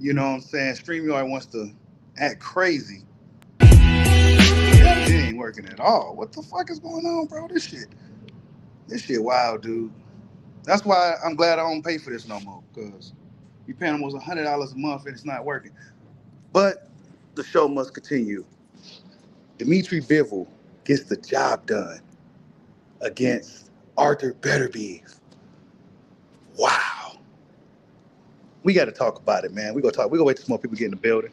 You know what I'm saying? StreamYard wants to act crazy. It ain't working at all. What the fuck is going on, bro? This shit wild, dude. That's why I'm glad I don't pay for this no more, because you paying almost $100 a month and it's not working. But the show must continue. Dmitry-Bivol gets the job done against Artur Beterbiev. Wow. We got to talk about it, man. We gonna talk. We gonna wait till some more people get in the building.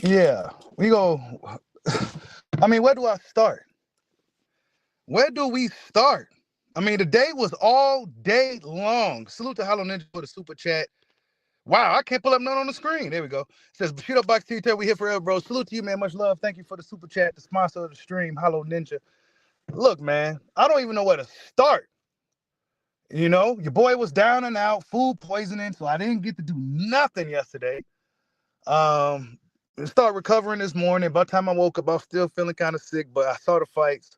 Yeah, we go. I mean, where do I start? Where do we start? I mean, the day was all day long. Salute to Hollow Ninja for the super chat. Wow, I can't pull up none on the screen. There we go. It says Bushido Box TV, we here forever, bro. Salute to you, man. Much love. Thank you for the super chat, the sponsor of the stream, Hollow Ninja. Look, man, I don't even know where to start. You know, your boy was down and out, food poisoning, so I didn't get to do nothing yesterday. Start recovering this morning. By the time I woke up, I was still feeling kind of sick, but I saw the fights.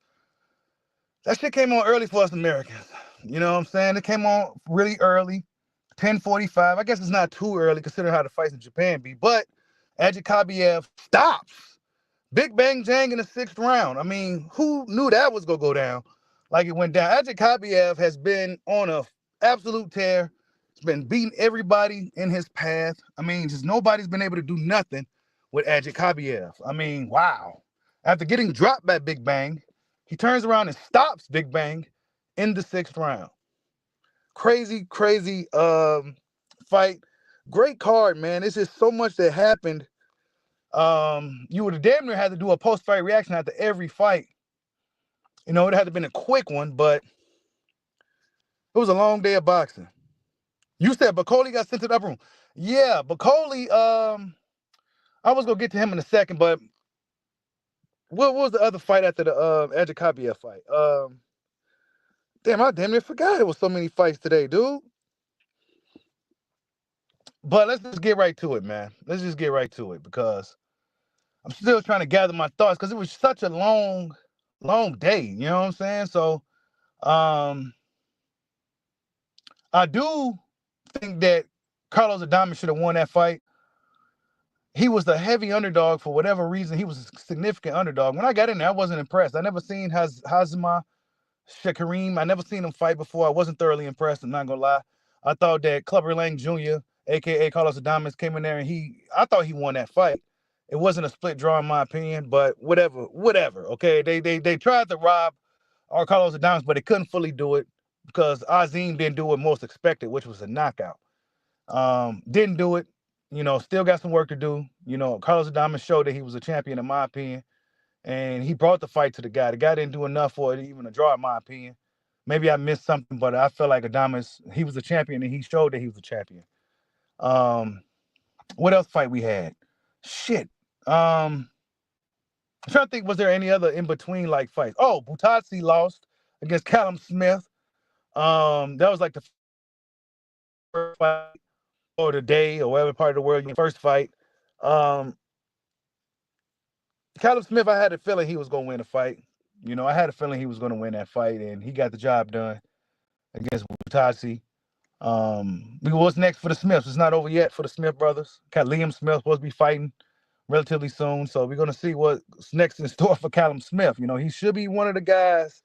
That shit came on early for us Americans. You know what I'm saying? It came on really early, 10:45. I guess it's not too early considering how the fights in Japan be, but Adjikabiev stops. Big Bang Jang in the 6th round. I mean, who knew that was going to go down like it went down? Adjikabiev has been on a absolute tear. He's been beating everybody in his path. I mean, just nobody's been able to do nothing with Adjikabiev. I mean, wow. After getting dropped by Big Bang, he turns around and stops Big Bang in the 6th round. Crazy fight. Great card, man. It's just so much that happened. You would have damn near had to do a post-fight reaction after every fight. You know, it had to been a quick one, but it was a long day of boxing. You said Bacoli got sent to the upper room. Yeah, Bacoli, I was gonna get to him in a second, but what was the other fight after the Adjikabiev fight? Damn, I damn near forgot there was so many fights today, dude. But let's just get right to it, man. Let's just get right to it because I'm still trying to gather my thoughts because it was such a long day. You know what I'm saying? So, I do think that Carlos Adames should have won that fight. He was the heavy underdog for whatever reason. He was a significant underdog. When I got in there, I wasn't impressed. I never seen Hazima Shakarim. I never seen him fight before. I wasn't thoroughly impressed. I'm not gonna lie. I thought that Clubber Lang Jr., aka Carlos Adames, came in there and I thought he won that fight. It wasn't a split draw in my opinion, but whatever. Okay, they tried to rob our Carlos Adames, but they couldn't fully do it because Azim didn't do what most expected, which was a knockout. Didn't do it. You know, still got some work to do. You know, Carlos Adames showed that he was a champion in my opinion. And he brought the fight to the guy. The guy didn't do enough for it, even a draw, in my opinion. Maybe I missed something, but I feel like Adames, he was a champion, and he showed that he was a champion. What else fight we had? Shit. I'm trying to think, was there any other in-between, like, fights? Oh, Butazzi lost against Callum Smith. That was, like, the first fight or the day or whatever part of the world, first fight. Callum Smith, I had a feeling he was going to win the fight. You know, I had a feeling he was going to win that fight, and he got the job done against Butazzi. What's next for the Smiths? It's not over yet for the Smith brothers. Liam Smith supposed to be fighting relatively soon, so we're going to see what's next in store for Callum Smith. You know, he should be one of the guys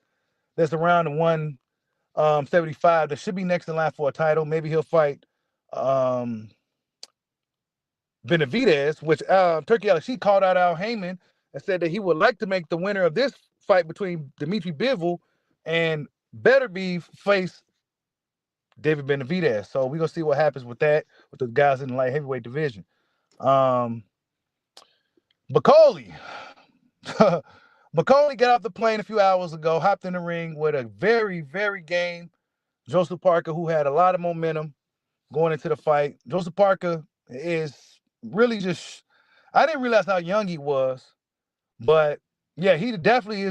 that's around the 175 that should be next in line for a title. Maybe he'll fight Benavidez, which Turkey Al-Sheikh called out Al Heyman and said that he would like to make the winner of this fight between Dmitry-Bivol and Beterbiev face David Benavidez. So we're going to see what happens with that, with the guys in the light heavyweight division. Bacoli. Bacoli got off the plane a few hours ago, hopped in the ring with a very, very game Joseph Parker, who had a lot of momentum going into the fight. Joseph Parker is really just, I didn't realize how young he was, but Yeah, he definitely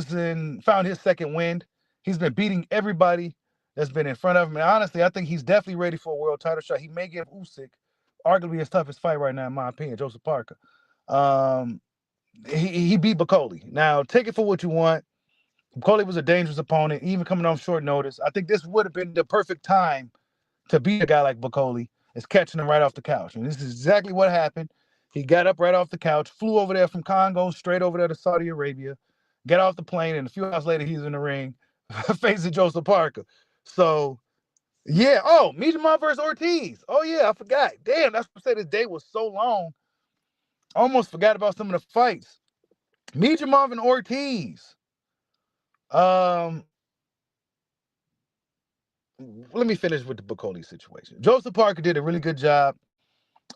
found his second wind. He's been beating everybody that's been in front of him. And honestly, I think he's definitely ready for a world title shot. He may give Usyk arguably his toughest fight right now, in my opinion, Joseph Parker. Um, he beat Bacoli. Now, take it for what you want. Bacoli was a dangerous opponent, even coming off short notice. I think this would have been the perfect time to beat a guy like Bacoli, is catching him right off the couch. And this is exactly what happened. He got up right off the couch, flew over there from Congo, straight over there to Saudi Arabia, got off the plane, and a few hours later, he's in the ring facing Joseph Parker. So, yeah. Oh, Mijima versus Ortiz. Oh, yeah, I forgot. Damn, that's what I said. This day was so long. I almost forgot about some of the fights. Mijima and Ortiz. Let me finish with the Bacoli situation. Joseph Parker did a really good job.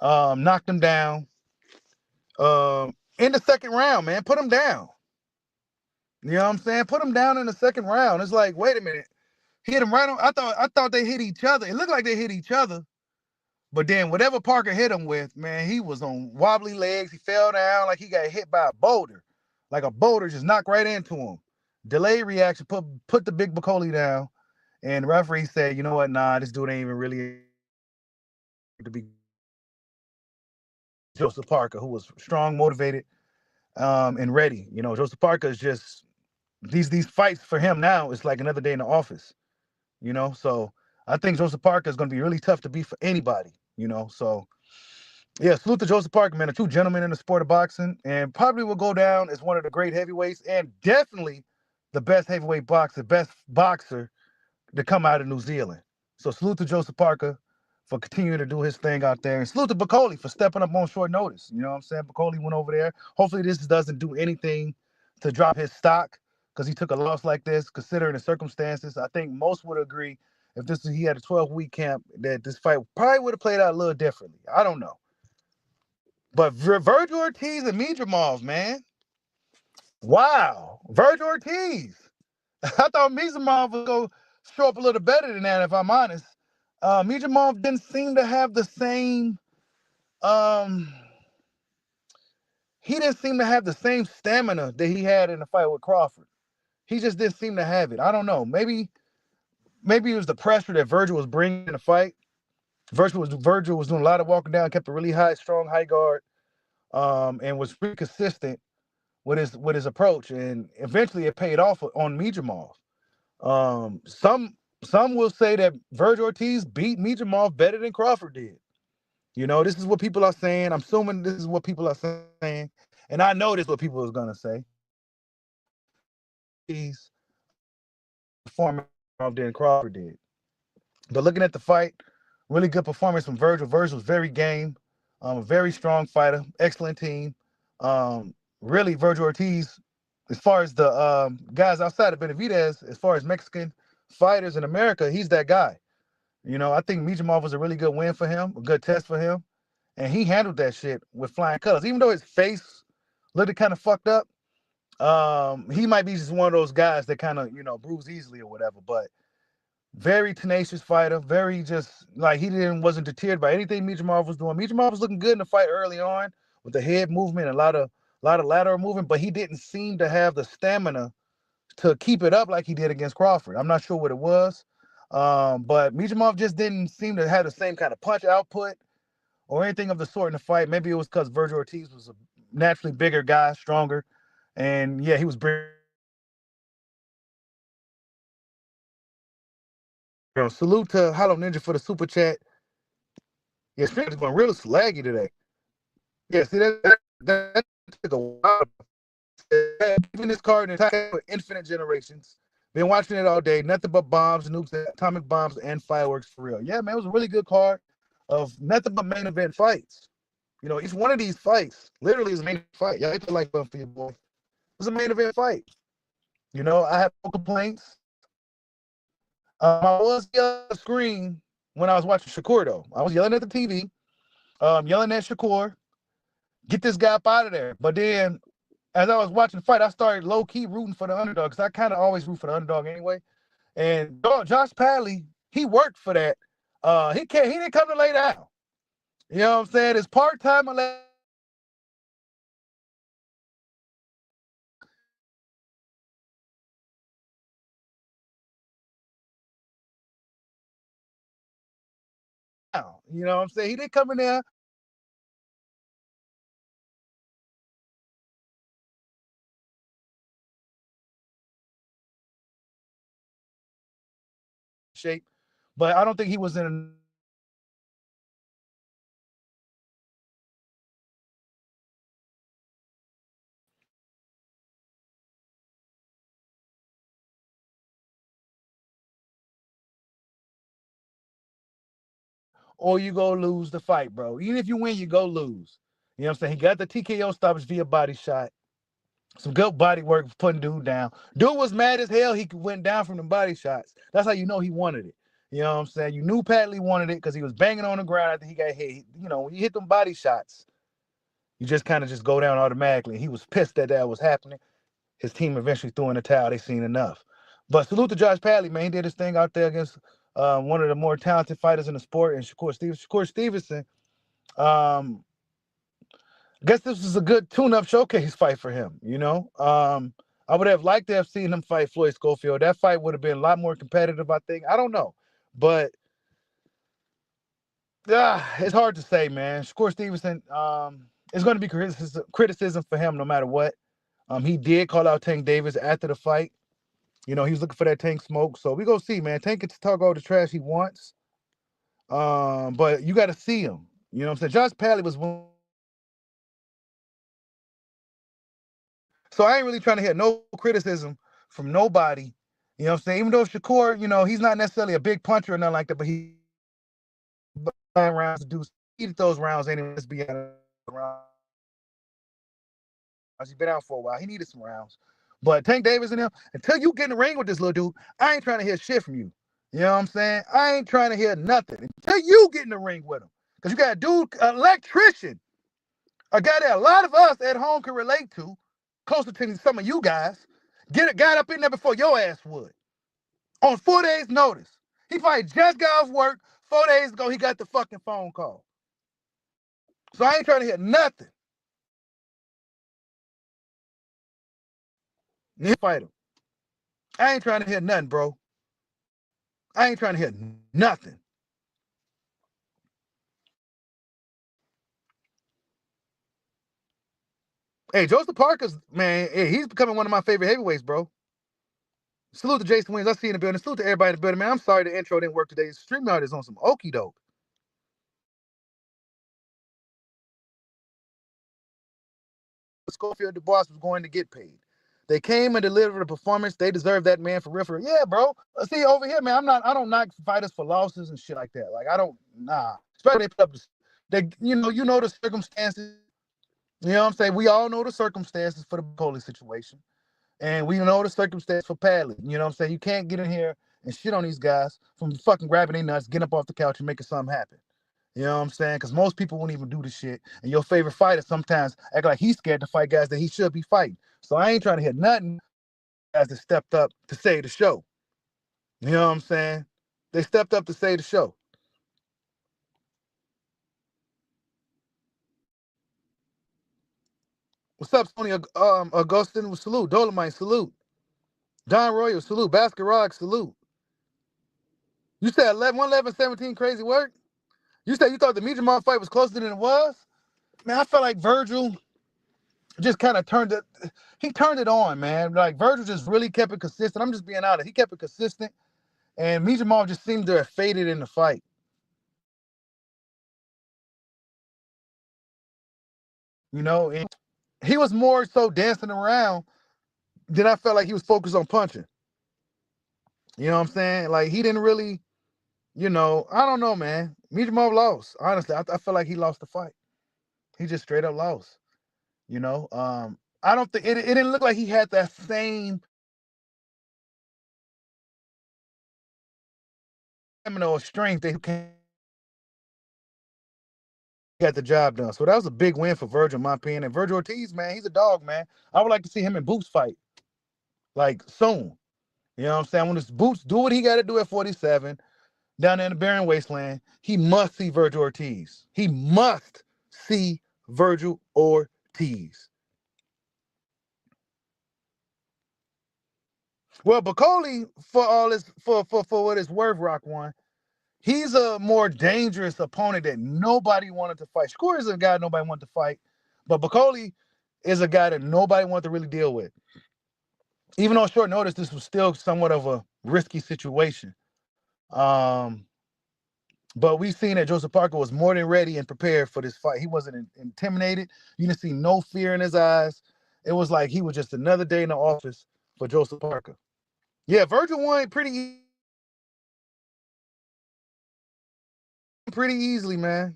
Knocked him down. In the second round, man, put him down. You know what I'm saying? Put him down in the second round. It's like, wait a minute. Hit him right on. I thought they hit each other. It looked like they hit each other. But then whatever Parker hit him with, man, he was on wobbly legs. He fell down like he got hit by a boulder. Like a boulder just knocked right into him. Delayed reaction, put the big Bacoli down. And the referee said, you know what? Nah, this dude ain't even really to be Joseph Parker, who was strong, motivated, and ready. You know, Joseph Parker is just these fights for him now. It's like another day in the office. You know, so I think Joseph Parker is going to be really tough to beat for anybody. You know, so yeah, salute to Joseph Parker, man, a true gentleman in the sport of boxing, and probably will go down as one of the great heavyweights, and definitely the best heavyweight boxer, best boxer to come out of New Zealand. So salute to Joseph Parker for continuing to do his thing out there. And salute to Bacoli for stepping up on short notice. You know what I'm saying? Bacoli went over there. Hopefully this doesn't do anything to drop his stock, because he took a loss like this, considering the circumstances. I think most would agree if he had a 12-week camp, that this fight probably would have played out a little differently. I don't know. But Virgil Ortiz and Mijimov, man. Wow. Virgil Ortiz. I thought Mijimov would go show up a little better than that, if I'm honest. Mijimov didn't seem to have the same he didn't seem to have the same stamina that he had in the fight with Crawford. He just didn't seem to have it. I don't know. Maybe it was the pressure that Virgil was bringing in the fight. Virgil was doing a lot of walking down, kept a really strong high guard, and was pretty consistent with his approach. And eventually it paid off on Mijimov. Some will say that Virgil Ortiz beat Mijimov better than Crawford did. You know, this is what people are saying. I'm assuming this is what people are saying. And I know this is what people is going to say. He's performing than Crawford did. But looking at the fight, really good performance from Virgil. Virgil was very game, a very strong fighter, excellent team. Really, Virgil Ortiz, as far as the guys outside of Beterbiev, as far as Mexican fighters in America, he's that guy. You know, I think Mijimov was a really good win for him, a good test for him. And he handled that shit with flying colors. Even though his face looked kind of fucked up, he might be just one of those guys that kind of, bruise easily or whatever. But very tenacious fighter, very just like he wasn't deterred by anything Mijimov was doing. Mijimov was looking good in the fight early on with the head movement, a lot of lateral movement, but he didn't seem to have the stamina to keep it up like he did against Crawford. I'm not sure what it was. But Mijimov just didn't seem to have the same kind of punch output or anything of the sort in the fight. Maybe it was because Virgil Ortiz was a naturally bigger guy, stronger. And yeah, he was bringing. Salute to Hollow Ninja for the super chat. Yeah, stream is going real slaggy today. Yeah, see that took a while. Even this card in time for infinite generations. Been watching it all day. Nothing but bombs, nukes, atomic bombs, and fireworks for real. Yeah, man, it was a really good card of nothing but main event fights. You know, each one of these fights literally is a main fight. Y'all hit the like button for your boy. It was a main event fight. You know, I have no complaints. I was yelling at the screen when I was watching Shakur, though. I was yelling at the TV, yelling at Shakur, get this guy up out of there. But then, as I was watching the fight, I started low-key rooting for the underdog, because I kind of always root for the underdog anyway. And Josh Padley, he worked for that. He didn't come to lay down. You know what I'm saying? It's part-time You know what I'm saying? He didn't come in there shape, but I don't think he was in or you go lose the fight, bro. Even if you win, you go lose. You know what I'm saying? He got the TKO stoppage via body shot. Some good body work putting dude down. Dude was mad as hell. He went down from the body shots. That's how you know he wanted it. You know what I'm saying? You knew Padley wanted it because he was banging on the ground after he got hit. You know, when you hit them body shots, you just kind of just go down automatically. He was pissed that that was happening. His team eventually threw in the towel. They seen enough. But salute to Josh Padley, man. He did his thing out there against one of the more talented fighters in the sport, and Shakur Stevenson. I guess this was a good tune-up showcase fight for him, you know? I would have liked to have seen him fight Floyd Schofield. That fight would have been a lot more competitive, I think. I don't know. But it's hard to say, man. Shakur Stevenson, it's going to be criticism for him no matter what. He did call out Tank Davis after the fight. You know, he was looking for that Tank smoke. So we go see, man. Tank can talk all the trash he wants. But you got to see him. You know what I'm saying? Josh Padley was one. So I ain't really trying to hear no criticism from nobody. You know what I'm saying? Even though Shakur, you know, he's not necessarily a big puncher or nothing like that, but he rounds to do eat those rounds anyway. Let's be honest. He's been out for a while. He needed some rounds. But Tank Davis and him, until you get in the ring with this little dude, I ain't trying to hear shit from you. You know what I'm saying? I ain't trying to hear nothing until you get in the ring with him. Because you got a dude, an electrician, a guy that a lot of us at home can relate to, closer to some of you guys, got up in there before your ass would. On 4 days' notice. He probably just got off work. 4 days ago, he got the fucking phone call. So I ain't trying to hear nothing. Fight him. I ain't trying to hear nothing, bro. I ain't trying to hear nothing. Hey, Joseph Parker's, man, hey, he's becoming one of my favorite heavyweights, bro. Salute to Jason Williams. I see you in the building. Salute to everybody in the building, man. I'm sorry the intro didn't work today. StreamYard is on some okie doke. Schofield Dubois was going to get paid. They came and delivered a performance. They deserve that, man, for real. Yeah, bro. See, over here, man, I don't knock fighters for losses and shit like that. Like, I don't, nah. Especially they put up you know the circumstances. You know what I'm saying? We all know the circumstances for the Coley situation. And we know the circumstance for Padley. You know what I'm saying? You can't get in here and shit on these guys from fucking grabbing their nuts, getting up off the couch and making something happen. You know what I'm saying? Because most people won't even do the shit. And your favorite fighter sometimes act like he's scared to fight guys that he should be fighting. So I ain't trying to hear nothing guys that stepped up to save the show. You know what I'm saying? They stepped up to save the show. What's up, Tony Augustin? Salute. Dolomite, salute. Don Royal, salute. Basket Rock, salute. You said 111-17 crazy work? You said you thought the Miedemont fight was closer than it was? Man, I felt like Virgil just kind of turned it. He turned it on, man. Like Virgil just really kept it consistent. I'm just being honest. He kept it consistent, and Miedemont just seemed to have faded in the fight. You know, and he was more so dancing around than I felt like he was focused on punching. You know what I'm saying? Like he didn't really, you know, I don't know, man. Miedemont lost. Honestly, I feel like he lost the fight. He just straight up lost. You know, I don't think it didn't look like he had that same stamina or strength that he got the job done. So that was a big win for Virgil, in my opinion. And Virgil Ortiz, man, he's a dog, man. I would like to see him in Boots fight, like soon. You know what I'm saying? When his Boots do what he got to do at 47, down there in the barren wasteland, he must see Virgil Ortiz. He must see Virgil Ortiz. Well, Bacoli, for all his for what it's worth, Rock One, He's a more dangerous opponent that nobody wanted to fight. Shakur is a guy nobody wanted to fight, but Bicoli is a guy that nobody wanted to really deal with. Even on short notice, this was still somewhat of a risky situation. But we've seen that Joseph Parker was more than ready and prepared for this fight. He wasn't intimidated. You didn't see no fear in his eyes. It was like he was just another day in the office for Joseph Parker. Yeah, Virgil won pretty easily, man.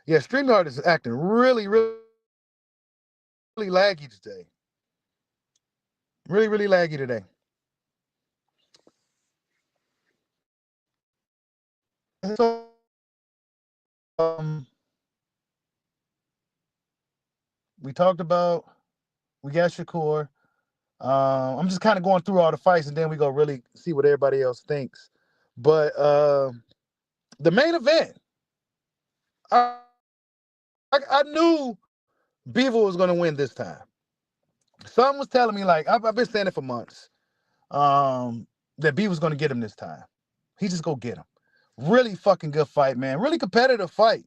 Yeah, StreamYard is acting really, really laggy today. Really, really laggy today. So, we got Shakur. I'm just kind of going through all the fights, and then we go really see what everybody else thinks. But the main event, I knew Bivol was going to win this time. Something was telling me, like, I've been saying it for months, that B was going to get him this time. He just go get him. Really fucking good fight, man. Really competitive fight.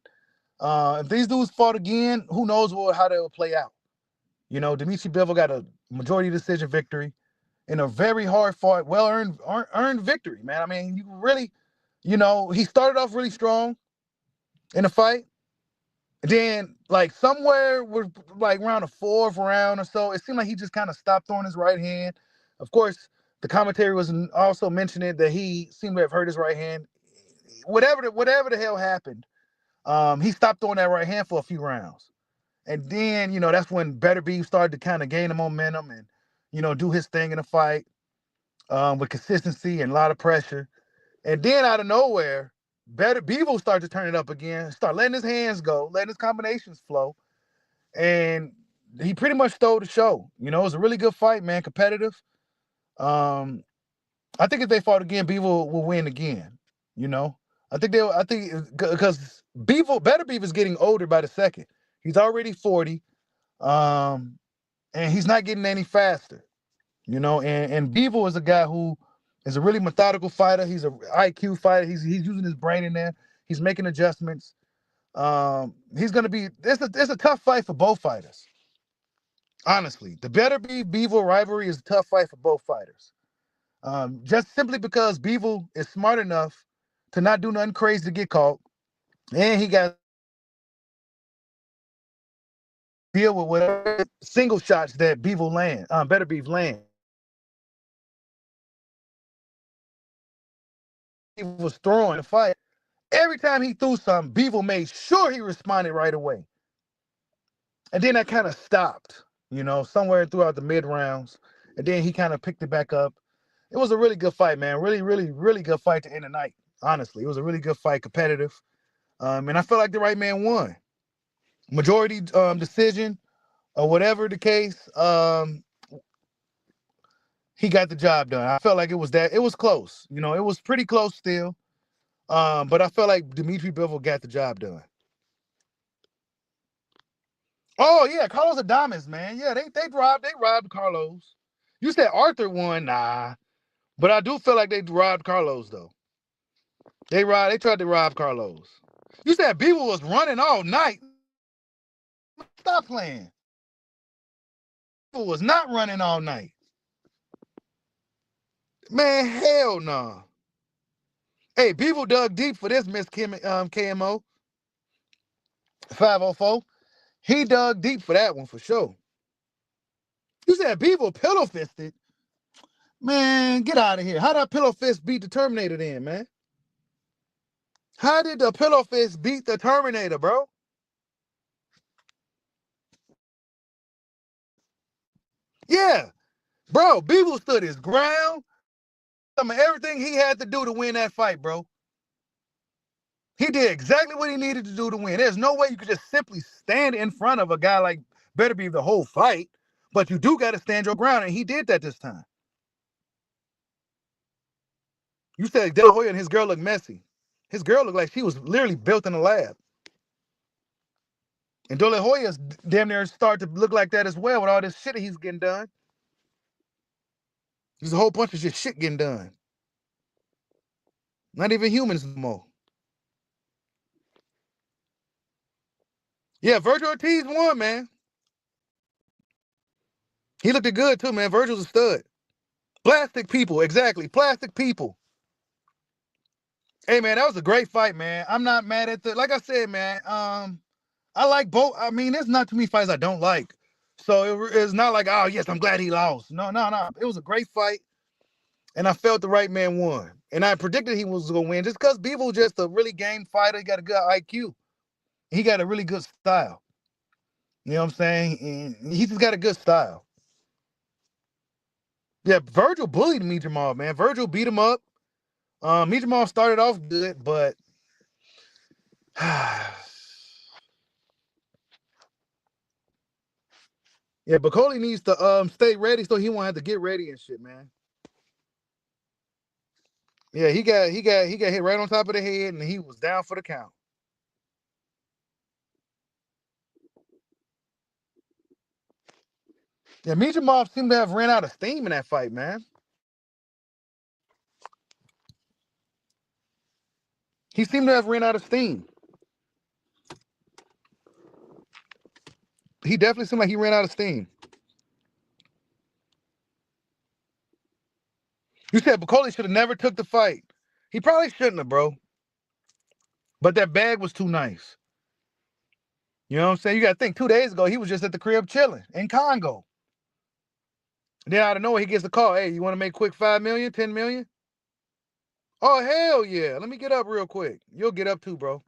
If these dudes fought again, who knows how they will play out. You know, Dmitry-Bivol got a majority decision victory in a very hard fought, well-earned victory, man. I mean, you really, you know, he started off really strong in the fight. Then, like, somewhere with like around the fourth round or so, it seemed like he just kind of stopped throwing his right hand. Of course, the commentary was also mentioning that he seemed to have hurt his right hand. Whatever the hell happened, he stopped throwing that right hand for a few rounds. And then, you know, that's when Beterbiev started to kind of gain the momentum and, you know, do his thing in the fight with consistency and a lot of pressure. And then out of nowhere, Beterbiev started to turn it up again, start letting his hands go, letting his combinations flow. And he pretty much stole the show. You know, it was a really good fight, man, competitive. I think if they fought again, Bivol will win again. You know, I think because Beterbiev is getting older by the second. He's already 40, and he's not getting any faster. You know, and Bivol is a guy who is a really methodical fighter. He's an IQ fighter. He's using his brain in there. He's making adjustments. He's gonna be. It's a tough fight for both fighters. Honestly, the Beterbiev-Bivol rivalry is a tough fight for both fighters. Just simply because Bivol is smart enough to not do nothing crazy to get caught, and he got to deal with whatever single shots that Beterbiev land. He was throwing the fight. Every time he threw something, Bivol made sure he responded right away. And then that kind of stopped, you know, somewhere throughout the mid rounds. And then he kind of picked it back up. It was a really good fight, man. Really, really, really good fight to end the night. Honestly, it was a really good fight, competitive. And I felt like the right man won. Majority decision or whatever the case, he got the job done. I felt like it was close. You know, it was pretty close still. But I felt like Dmitry-Bivol got the job done. Oh yeah, Carlos Adames, man. Yeah, they robbed Carlos. You said Artur won, nah. But I do feel like they robbed Carlos though. They tried to rob Carlos. You said Bivol was running all night. Stop playing. Bivol was not running all night. Man, hell no. Nah. Hey, Bivol dug deep for this, Miss KMO 504. He dug deep for that one for sure. You said Bivol pillow fisted. Man, get out of here. How did that pillow fist beat the Terminator then, man? How did the pillow fist beat the Terminator, bro? Yeah. Bro, Bivol stood his ground. Everything he had to do to win that fight, bro. He did exactly what he needed to do to win. There's no way you could just simply stand in front of a guy like Beterbiev the whole fight, but you do got to stand your ground, and he did that this time. You said De La Hoya and his girl looked messy. His girl looked like she was literally built in a lab. And De La Hoya's damn near started to look like that as well with all this shit that he's getting done. There's a whole bunch of shit getting done. Not even humans no more. Yeah, Virgil Ortiz won, man. He looked good too, man. Virgil's a stud. Plastic people, exactly. Plastic people. Hey, man, that was a great fight, man. I'm not mad at like I said, man. I like both. I mean, there's not too many fights I don't like. So it's not like, oh, yes, I'm glad he lost. No. It was a great fight, and I felt the right man won. And I predicted he was going to win just because Bivol just a really game fighter. He got a good IQ. He got a really good style. You know what I'm saying? And he just got a good style. Yeah, Virgil bullied Beterbiev, man. Virgil beat him up. Beterbiev started off good, but yeah, but Coley needs to stay ready so he won't have to get ready and shit, man. Yeah, he got hit right on top of the head and he was down for the count. Yeah, Beterbiev seemed to have ran out of steam in that fight, man. He seemed to have ran out of steam. He definitely seemed like he ran out of steam. You said Bacoli should have never took the fight. He probably shouldn't have, bro. But that bag was too nice. You know what I'm saying? You got to think 2 days ago, he was just at the crib chilling in Congo. And then out of nowhere, he gets the call. Hey, you want to make quick 5 million, 10 million? Oh, hell yeah. Let me get up real quick. You'll get up too, bro.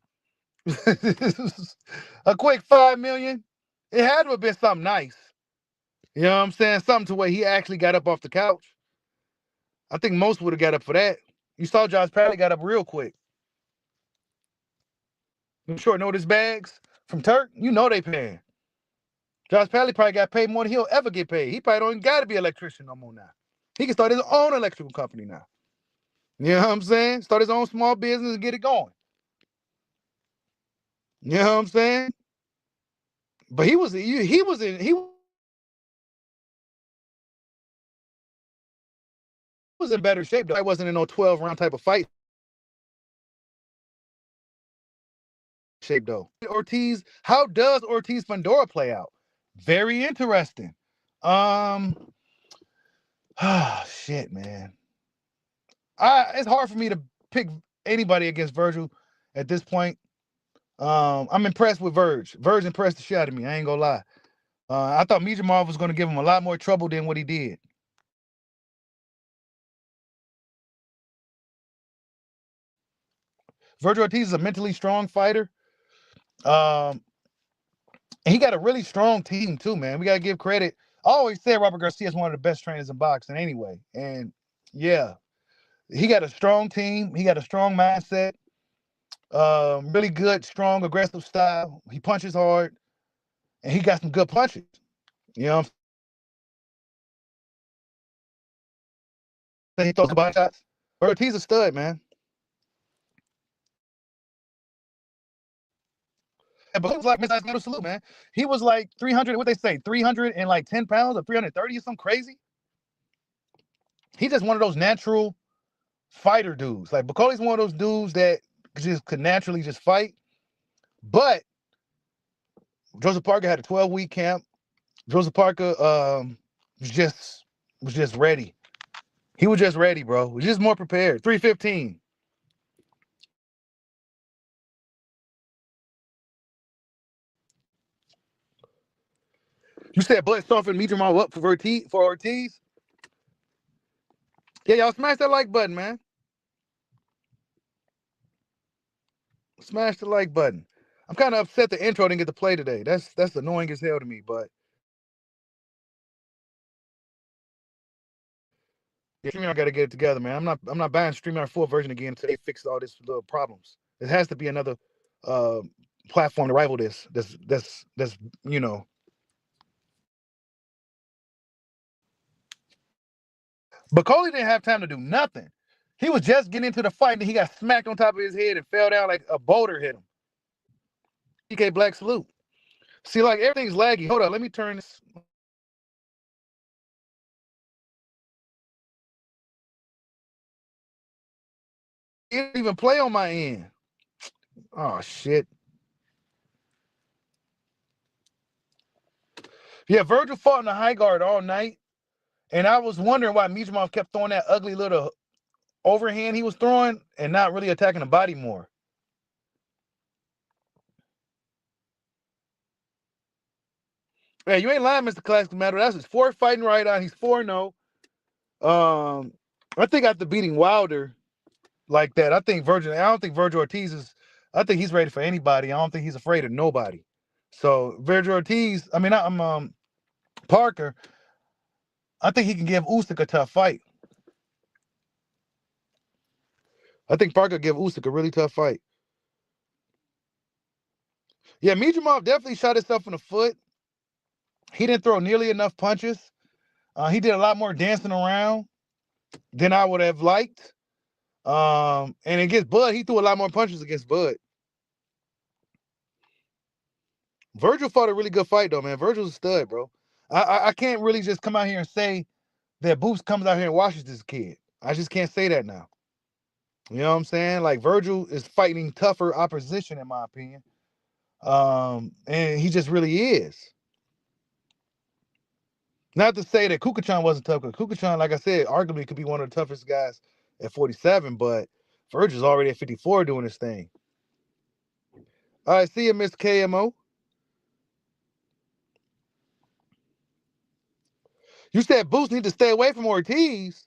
A quick 5 million. It had to have been something nice. You know what I'm saying? Something to where he actually got up off the couch. I think most would have got up for that. You saw Josh Padley got up real quick. You short notice bags from Turk, you know they paying. Josh Padley probably got paid more than he'll ever get paid. He probably don't even got to be an electrician no more now. He can start his own electrical company now. You know what I'm saying? Start his own small business and get it going. You know what I'm saying? But he was in better shape though. I wasn't in no 12 round type of fight shape though. Ortiz, how does Ortiz Fundora play out? Very interesting. Shit, man. It's hard for me to pick anybody against Virgil at this point. I'm impressed with Verge. Verge impressed the shit out of me. I ain't gonna lie. I thought Beterbiev was gonna give him a lot more trouble than what he did. Virgil Ortiz is a mentally strong fighter. And he got a really strong team too, man. We gotta give credit. I always said Robert Garcia is one of the best trainers in boxing anyway. And yeah, he got a strong team. He got a strong mindset. Really good, strong, aggressive style. He punches hard, and he got some good punches. You know what I'm saying? He throws body shots. Ortiz a stud, man. But he was like Mr. Metal Salute, man. He was like 300, what they say, 310 pounds or 330 or something crazy. He's just one of those natural fighter dudes. Like Bacoli's one of those dudes that just could naturally just fight. But Joseph Parker had a 12-week camp. Joseph Parker was just ready. He was just ready, bro. He was just more prepared. 315. You said Blood softened Beterbiev up for Ortiz? Yeah, y'all smash that like button, man. Smash the like button. I'm kind of upset the intro didn't get to play today. That's annoying as hell to me, but yeah, StreamYard got to get it together, man. I'm not buying StreamYard full version again until they fix all these little problems. It has to be another platform to rival this. That's you know. But Coley didn't have time to do nothing. He was just getting into the fight and he got smacked on top of his head and fell down like a boulder hit him. PK Black salute. See, like everything's laggy. Hold on, let me turn this. It didn't even play on my end. Oh shit. Yeah, Virgil fought in the high guard all night, and I was wondering why Mitrumov kept throwing that ugly little overhand he was throwing and not really attacking the body more. Hey, you ain't lying, Mr. Classic Matter. That's his fourth fighting right on. He's 4-0. I think after beating Wilder like that, I don't think Virgil Ortiz is, I think he's ready for anybody. I don't think he's afraid of nobody. So Virgil Ortiz, I'm Parker, I think he can give Usyk a tough fight. I think Parker give Usyk a really tough fight. Yeah, Mitrumov definitely shot himself in the foot. He didn't throw nearly enough punches. He did a lot more dancing around than I would have liked. And against Bud, he threw a lot more punches against Bud. Virgil fought a really good fight, though, man. Virgil's a stud, bro. I can't really just come out here and say that Boots comes out here and watches this kid. I just can't say that now. You know what I'm saying? Like, Virgil is fighting tougher opposition, in my opinion. And he just really is. Not to say that Kukuchan wasn't tough, because Kukuchan, like I said, arguably could be one of the toughest guys at 47, but Virgil's already at 54 doing his thing. All right, see you, Mr. KMO. You said Boots need to stay away from Ortiz.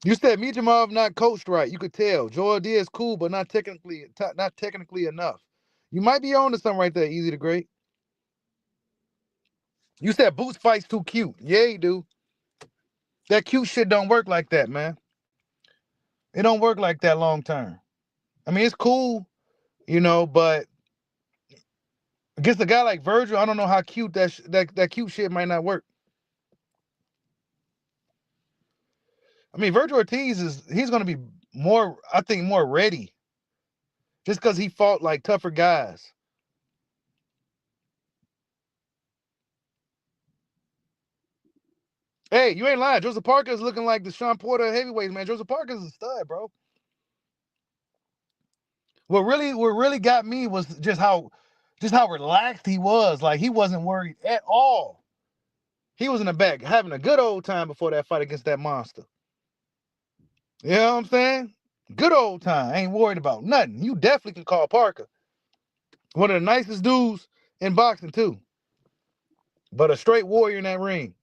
You said Mitrumov not coached right. You could tell. Joel Diaz cool, but not technically enough. You might be on to something right there, Easy to Great. You said Boots fights too cute. Yeah, he do. That cute shit don't work like that, man. It don't work like that long term. I mean, it's cool, but against a guy like Virgil, I don't know how cute that cute shit might not work. I mean, Virgil Ortiz he's gonna be more, I think, more ready. Just because he fought like tougher guys. Hey, you ain't lying. Joseph Parker is looking like the Sean Porter heavyweights, man. Joseph Parker's a stud, bro. What really got me was just how relaxed he was. Like, he wasn't worried at all. He was in the back having a good old time before that fight against that monster. You know what I'm saying? Good old time. Ain't worried about nothing. You definitely can call Parker one of the nicest dudes in boxing too. But a straight warrior in that ring.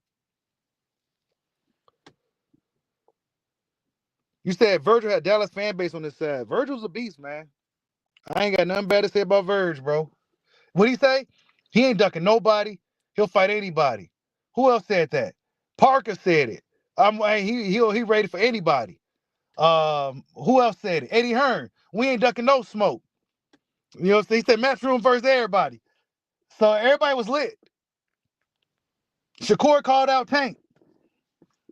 You said Virgil had Dallas fan base on his side. Virgil's a beast, man. I ain't got nothing bad to say about Virg, bro. What'd he say? He ain't ducking nobody. He'll fight anybody. Who else said that? Parker said it. He ready for anybody. Who else said it? Eddie Hearn. We ain't ducking no smoke. You know what I'm saying? He said matchroom versus everybody. So everybody was lit. Shakur called out Tank.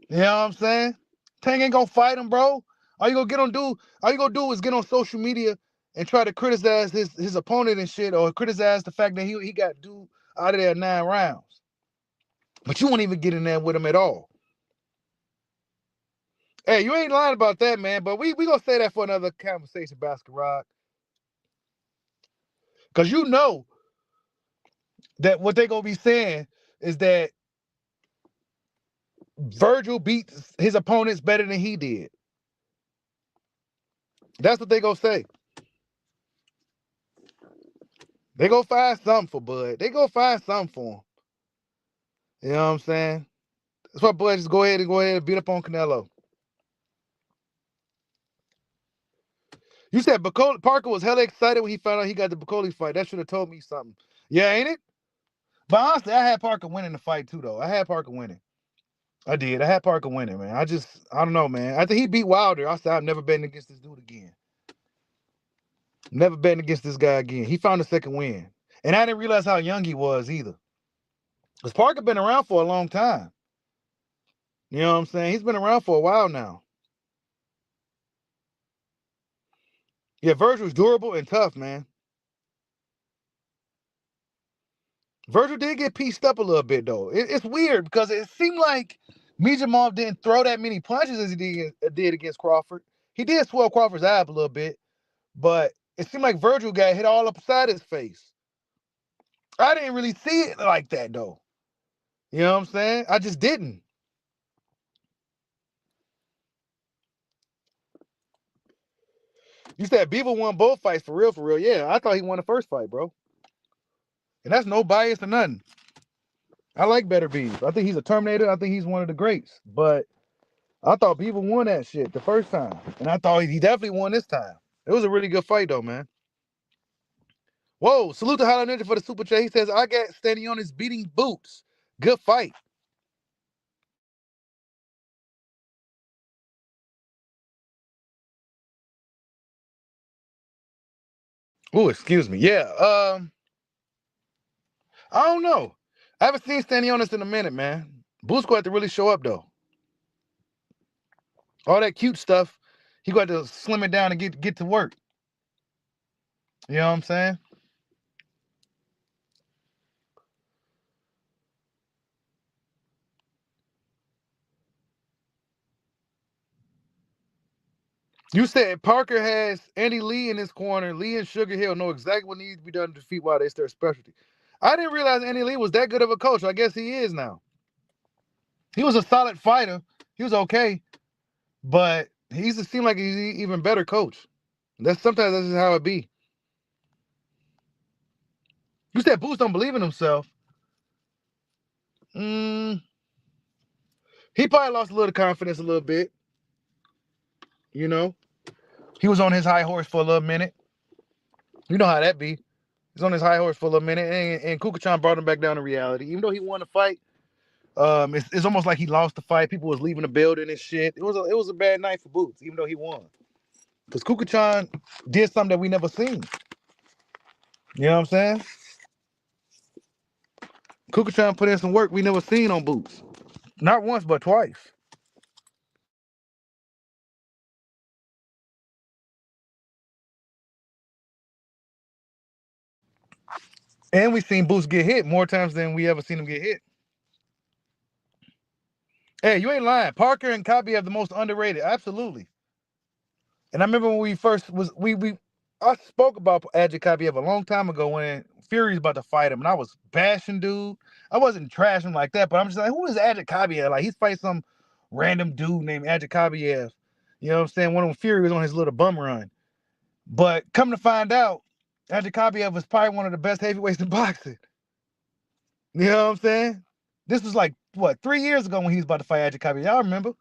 You know what I'm saying? Tank ain't gonna fight him, bro. All you gonna do is get on social media and try to criticize his opponent and shit, or criticize the fact that he got dude out of there 9 rounds. But you won't even get in there with him at all. Hey, you ain't lying about that, man. But we gonna say that for another conversation, Baskerad. Because you know that what they gonna be saying is that Virgil beat his opponents better than he did. That's what they gonna say. They go find something for Bud. They go find something for him. You know what I'm saying? That's why Bud just go ahead and beat up on Canelo. You said Parker was hella excited when he found out he got the Bacoli fight. That should have told me something. Yeah, ain't it? But honestly, I had Parker winning the fight too, though. I had Parker winning. I did. I had Parker winning, man. I don't know, man. After he beat Wilder, I said, I'm never betting against this dude again. Never betting against this guy again. He found a second win. And I didn't realize how young he was either. Because Parker been around for a long time. You know what I'm saying? He's been around for a while now. Yeah, Virgil's durable and tough, man. Virgil did get pieced up a little bit, though. It's weird because it seemed like Mitrumov didn't throw that many punches as he did against Crawford. He did swell Crawford's eye up a little bit, but it seemed like Virgil got hit all upside his face. I didn't really see it like that, though. You know what I'm saying? I just didn't. You said Bivol won both fights for real, for real. Yeah, I thought he won the first fight, bro. And that's no bias or nothing. I like Beterbiev. I think he's a Terminator. I think he's one of the greats. But I thought Bivol won that shit the first time. And I thought he definitely won this time. It was a really good fight, though, man. Whoa, salute to Hollow Ninja for the super chat. He says, I got Stanionis beating Boots. Good fight. Oh, excuse me. Yeah, I don't know. I haven't seen Stanionis in a minute, man. Boots going to have to really show up, though. All that cute stuff, he got to slim it down and get to work. You know what I'm saying? You said Parker has Andy Lee in his corner. Lee and Sugar Hill know exactly what needs to be done to defeat while it's their specialty. I didn't realize Andy Lee was that good of a coach. I guess he is now. He was a solid fighter. He was okay, but he seemed like he's an even better coach. Sometimes that's just how it be. You said Boots don't believe in himself. He probably lost a little confidence a little bit. You know, he was on his high horse for a little minute. You know how that be. He's on his high horse for a little minute, and Kukuchan brought him back down to reality. Even though he won the fight, it's almost like he lost the fight. People was leaving the building and shit. It was a bad night for Boots, even though he won. Because Kukuchan did something that we never seen. You know what I'm saying? Kukuchan put in some work we never seen on Boots. Not once, but twice. And we seen Boots get hit more times than we ever seen him get hit. Hey, you ain't lying. Parker and Kabi have the most underrated. Absolutely. And I remember when we first was I spoke about Adja Kabiev a long time ago when Fury's about to fight him, and I was bashing dude. I wasn't trashing like that, but I'm just like, who is Adja Kabiev? Like he's fighting some random dude named Adja Kabiev. You know what I'm saying? When Fury was on his little bum run. But come to find out, Adja Kabiev was probably one of the best heavyweights in boxing. You know what I'm saying? This was like, what, 3 years ago when he was about to fight Adja Kabiev. Y'all remember?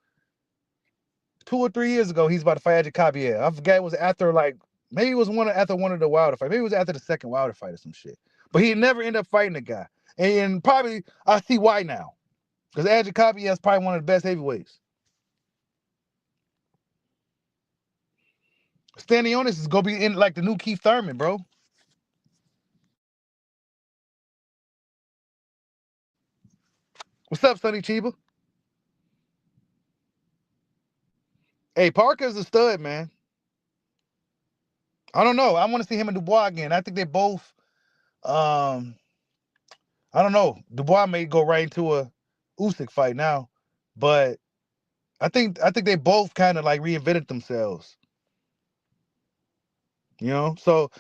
2 or 3 years ago, he's about to fight Adja Kabiev. I forget, it was after maybe it was after one of the Wilder fights. Maybe it was after the second Wilder fight or some shit. But he never ended up fighting the guy. And probably I see why now. Because Adja Kabiev is probably one of the best heavyweights. Stanionis is gonna be in like the new Keith Thurman, bro. What's up, Sonny Chiba? Hey, Parker's a stud, man. I don't know. I want to see him and Dubois again. I think they both I don't know. Dubois may go right into a Usyk fight now, but I think they both kind of like reinvented themselves. You know, so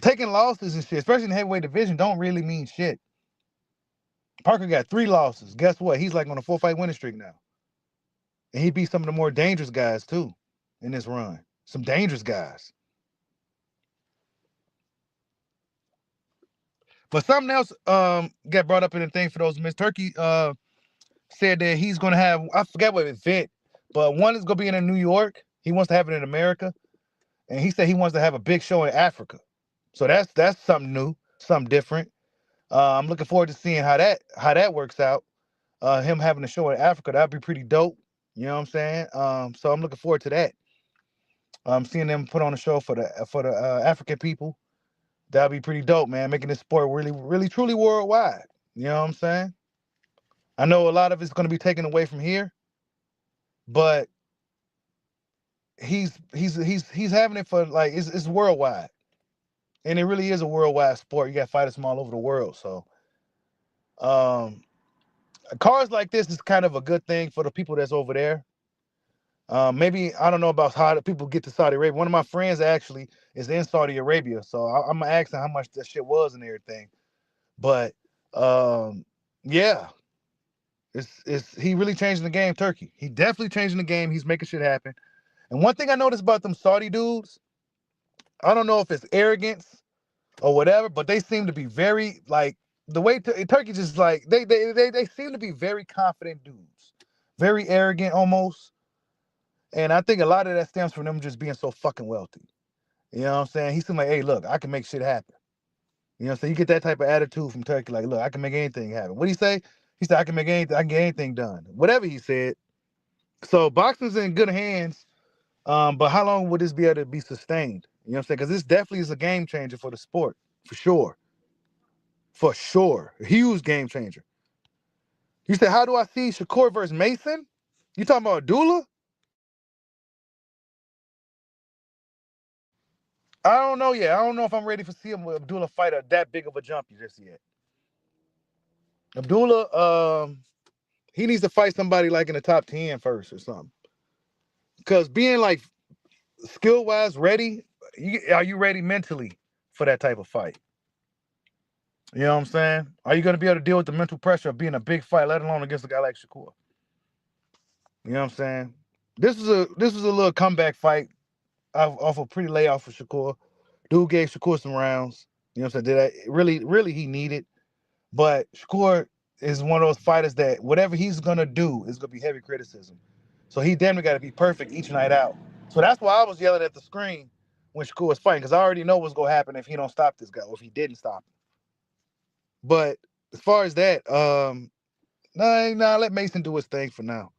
taking losses and shit, especially in the heavyweight division, don't really mean shit. Parker got 3 losses. Guess what? He's like on a 4-fight winning streak now, and he beat some of the more dangerous guys too in this run. Some dangerous guys. But something else got brought up in the thing for those. Miss Turkey said that he's gonna have, I forget what event, but one is gonna be in New York. He wants to have it in America, and he said he wants to have a big show in Africa. So that's something new, something different. I'm looking forward to seeing how that works out. Him having a show in Africa, that'd be pretty dope. You know what I'm saying? So I'm looking forward to that. Seeing them put on a show for the African people, that'd be pretty dope, man. Making this sport really, really, truly worldwide. You know what I'm saying? I know a lot of it's going to be taken away from here, but he's having it for like it's worldwide, and it really is a worldwide sport. You got fighters from all over the world, so cars like this is kind of a good thing for the people that's over there. Maybe I don't know about how people get to Saudi Arabia. One of my friends actually is in Saudi Arabia, so I'm gonna ask him how much that shit was and everything. But yeah, it's he really changing the game, Turkey. He definitely changing the game. He's making shit happen. And one thing I noticed about them Saudi dudes, I don't know if it's arrogance or whatever, but they seem to be very like the way Turkey just like they seem to be very confident dudes, very arrogant almost. And I think a lot of that stems from them just being so fucking wealthy. You know what I'm saying? He seemed like, hey, look, I can make shit happen. You know what I'm saying? You get that type of attitude from Turkey, like, look, I can make anything happen. What did he say? He said, I can make anything, I can get anything done. Whatever he said. So boxing's in good hands. But how long would this be able to be sustained? You know what I'm saying? Because this definitely is a game changer for the sport, for sure. For sure. A huge game changer. You said, how do I see Shakur versus Mason? You talking about Abdullah? I don't know yet. I don't know if I'm ready for seeing Abdullah fight that big of a jump just yet. Abdullah, he needs to fight somebody like in the top 10 first or something. Because being like skill wise ready, are you ready mentally for that type of fight? You know what I'm saying? Are you going to be able to deal with the mental pressure of being a big fight, let alone against a guy like Shakur? You know what I'm saying? This was a little comeback fight off a pretty layoff for Shakur. Dude gave Shakur some rounds. You know what I'm saying? Did I really he needed. But Shakur is one of those fighters that whatever he's gonna do is gonna be heavy criticism. So he damn near got to be perfect each night out. So that's why I was yelling at the screen when Shakur was fighting, because I already know what's gonna happen if he don't stop this guy, or if he didn't stop him. But as far as that, nah, let Mason do his thing for now.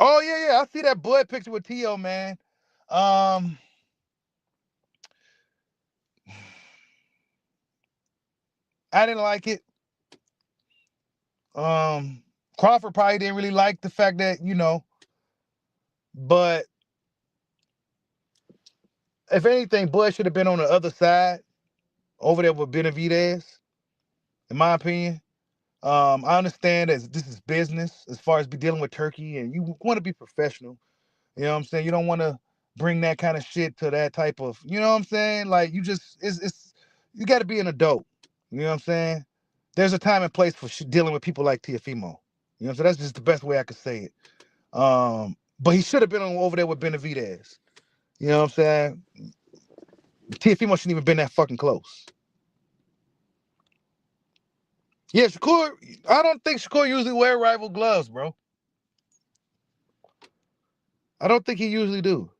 Oh yeah, I see that Bud picture with T.O., man. I didn't like it. Crawford probably didn't really like the fact that, but if anything, Bud should have been on the other side over there with Beterbiev-Bivol, in my opinion. I understand that this is business as far as be dealing with Turkey, and you want to be professional. You know what I'm saying? You don't want to bring that kind of shit to that type of, you know what I'm saying? Like it's you got to be an adult. You know what I'm saying? There's a time and place for dealing with people like Teofimo. You know, so that's just the best way I could say it. But he should have been over there with Benavidez. You know what I'm saying? Teofimo shouldn't even been that fucking close. Yeah, Shakur, I don't think Shakur usually wear rival gloves, bro. I don't think he usually do.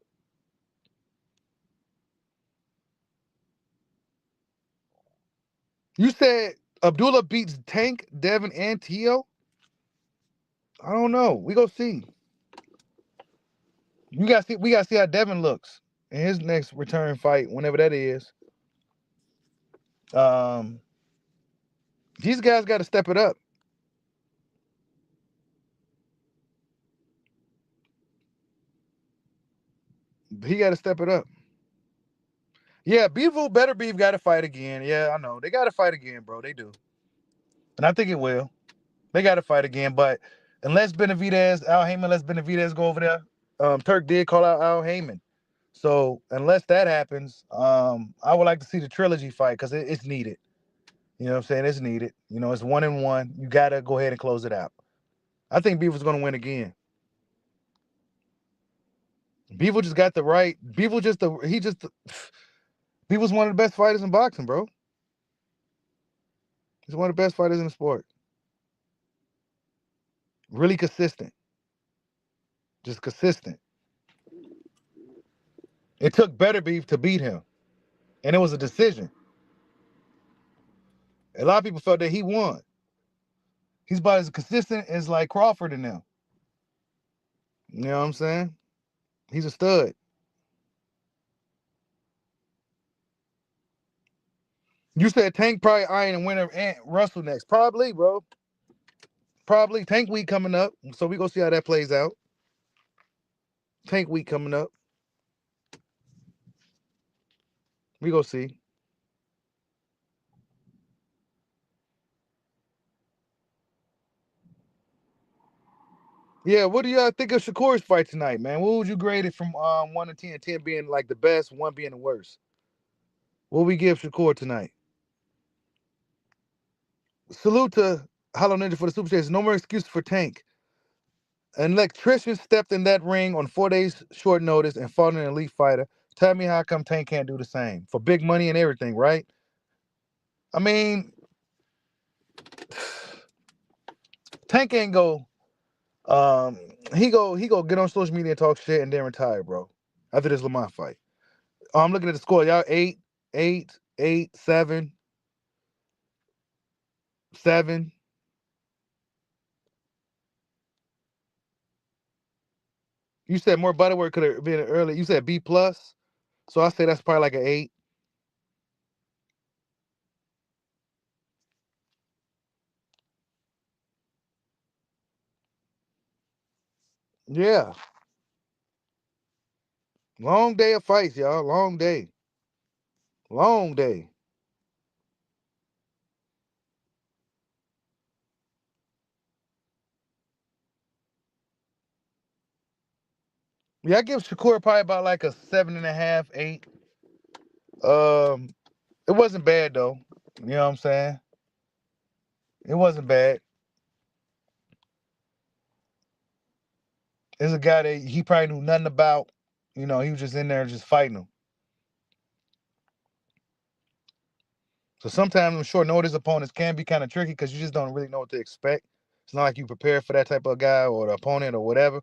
You said Abdullah beats Tank, Devin, and Tio? I don't know. We go see. We gotta see how Devin looks in his next return fight, whenever that is. Um, these guys gotta step it up. He gotta step it up. Yeah, Beterbiev gotta fight again. Yeah, I know. They gotta fight again, bro. They do. And I think it will. They gotta fight again. But unless Benavidez go over there, Turk did call out Al Heyman. So unless that happens, I would like to see the trilogy fight because it's needed. You know what I'm saying? It's needed. You know, it's 1-1. You gotta go ahead and close it out. I think Beaver's gonna win again. Beaver just got the right. Beaver's one of the best fighters in boxing, bro. He's one of the best fighters in the sport. Really consistent. Just consistent. It took Beterbiev to beat him, and it was a decision. A lot of people felt that he won. He's about as consistent as like Crawford and them. You know what I'm saying? He's a stud. You said Tank probably eyeing and winner and Russell next. Probably, bro. Probably. Tank week coming up. So we gonna see how that plays out. Tank week coming up. We gonna see. Yeah, what do y'all think of Shakur's fight tonight, man? What would you grade it from 1 to 10? 10 being like the best, 1 being the worst. What we give Shakur tonight? Salute to Hollow Ninja for the super chase. No more excuses for Tank. An electrician stepped in that ring on 4 days short notice and fought an elite fighter. Tell me how come Tank can't do the same for big money and everything, right? I mean, Tank ain't go. Um, he go get on social media and talk shit and then retire, bro. After this Lamont fight, I'm looking at the score. Y'all 8, 8, 8, 7, 7. You said more Butterworth could have been early. You said B plus, so I say that's probably like an 8. Yeah, long day of fights, y'all. Long day, long day. Yeah, I give Shakur probably about like a 7.5, 8. It wasn't bad though. You know what I'm saying? It wasn't bad. There's a guy that he probably knew nothing about. You know, he was just in there just fighting him. So sometimes when short notice opponents can be kind of tricky because you just don't really know what to expect. It's not like you prepare for that type of guy or the opponent or whatever.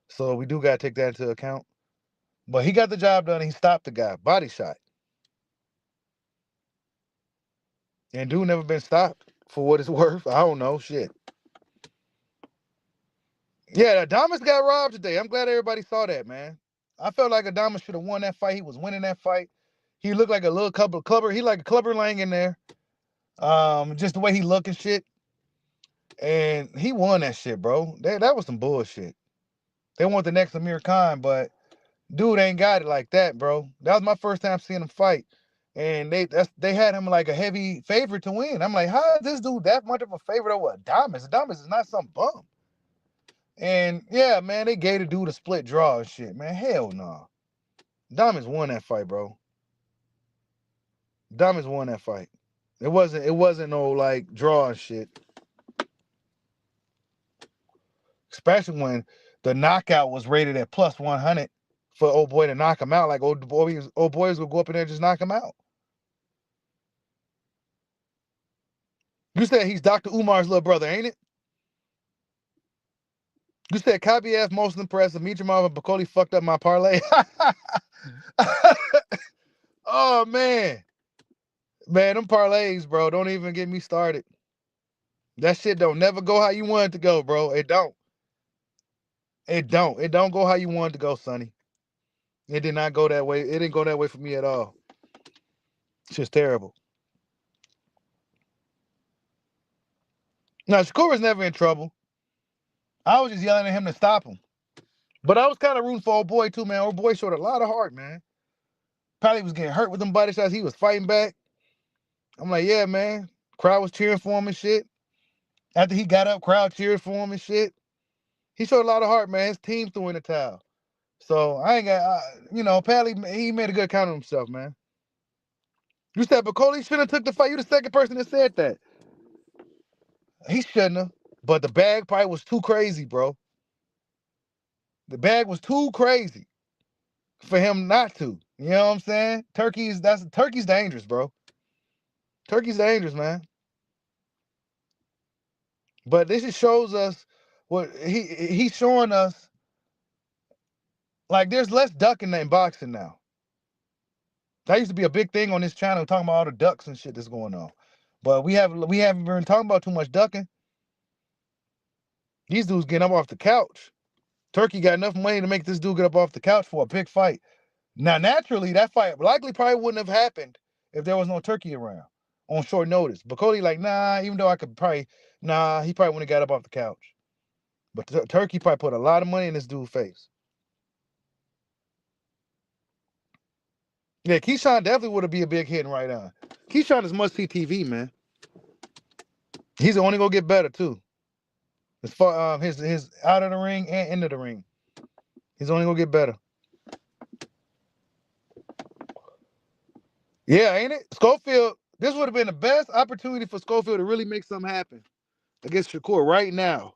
So we do got to take that into account. But he got the job done. And he stopped the guy. Body shot. And dude never been stopped for what it's worth. I don't know. Shit. Yeah, Adamas got robbed today. I'm glad everybody saw that, man. I felt like Adamas should have won that fight. He was winning that fight. He looked like a little clubber. He like a Clubber Lang in there. Just the way he look and shit. And he won that shit, bro. That was some bullshit. They want the next Amir Khan, but dude ain't got it like that, bro. That was my first time seeing him fight. And they had him like a heavy favorite to win. I'm like, how is this dude that much of a favorite over Adamas? Adamas is not some bum. And yeah, man, they gave the dude a split draw and shit, man. Hell no. Nah. Adamas won that fight, bro. Adamas won that fight. It wasn't no like draw and shit. Especially when the knockout was rated at plus 100 for old boy to knock him out. Like old boys would go up in there and just knock him out. You said he's Dr. Umar's little brother, ain't it? You said Khabib most impressive. Mitrumov and Bakoli fucked up my parlay. Oh man. Man, them parlays, bro. Don't even get me started. That shit don't never go how you want it to go, bro. It don't. It don't. It don't go how you want it to go, Sonny. It did not go that way. It didn't go that way for me at all. It's just terrible. Now, Shakur was never in trouble. I was just yelling at him to stop him. But I was kind of rooting for old boy too, man. Old boy showed a lot of heart, man. Probably was getting hurt with them body shots. He was fighting back. I'm like, yeah, man. Crowd was cheering for him and shit. After he got up, crowd cheered for him and shit. He showed a lot of heart, man. His team threw in the towel. So I ain't got, Pally, he made a good count of himself, man. You said Bakoli shouldn't have took the fight. You the second person that said that. He shouldn't have. But the bag probably was too crazy, bro. The bag was too crazy for him not to. You know what I'm saying? Turkey's dangerous, bro. Turkey's dangerous, man. But this just shows us what he's showing us. Like there's less ducking in boxing now. That used to be a big thing on this channel, talking about all the ducks and shit that's going on. But we haven't been talking about too much ducking. These dudes getting up off the couch. Turkey got enough money to make this dude get up off the couch for a big fight. Now, naturally, that fight likely probably wouldn't have happened if there was no Turkey around on short notice. But Cody, like, nah, even though he probably wouldn't have got up off the couch. But Turkey probably put a lot of money in this dude's face. Yeah, Keyshawn definitely would be a big hit right on. Keyshawn is must-see TV, man. He's only gonna get better too. As far his out of the ring and into the ring. He's only gonna get better. Yeah, ain't it? Schofield, this would have been the best opportunity for Schofield to really make something happen against Shakur right now.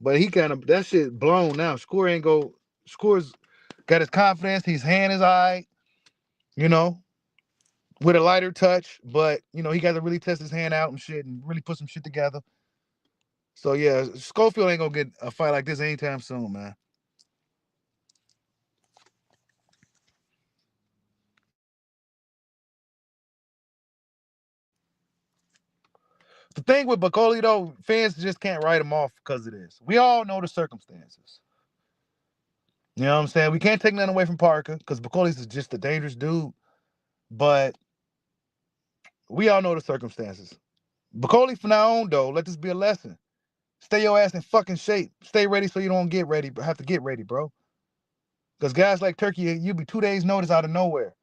But he kind of, that shit blown now. Shakur's got his confidence. His hand is eye, you know, with a lighter touch. But, you know, he got to really test his hand out and shit and really put some shit together. So, yeah, Schofield ain't going to get a fight like this anytime soon, man. The thing with Bacoli, though, fans just can't write him off because of this. We all know the circumstances. You know what I'm saying? We can't take nothing away from Parker because Bacoli's is just a dangerous dude. But we all know the circumstances. Bacoli, from now on, though, let this be a lesson. Stay your ass in fucking shape. Stay ready so you don't get ready, but have to get ready, bro. Because guys like Turkey, you be 2 days notice out of nowhere.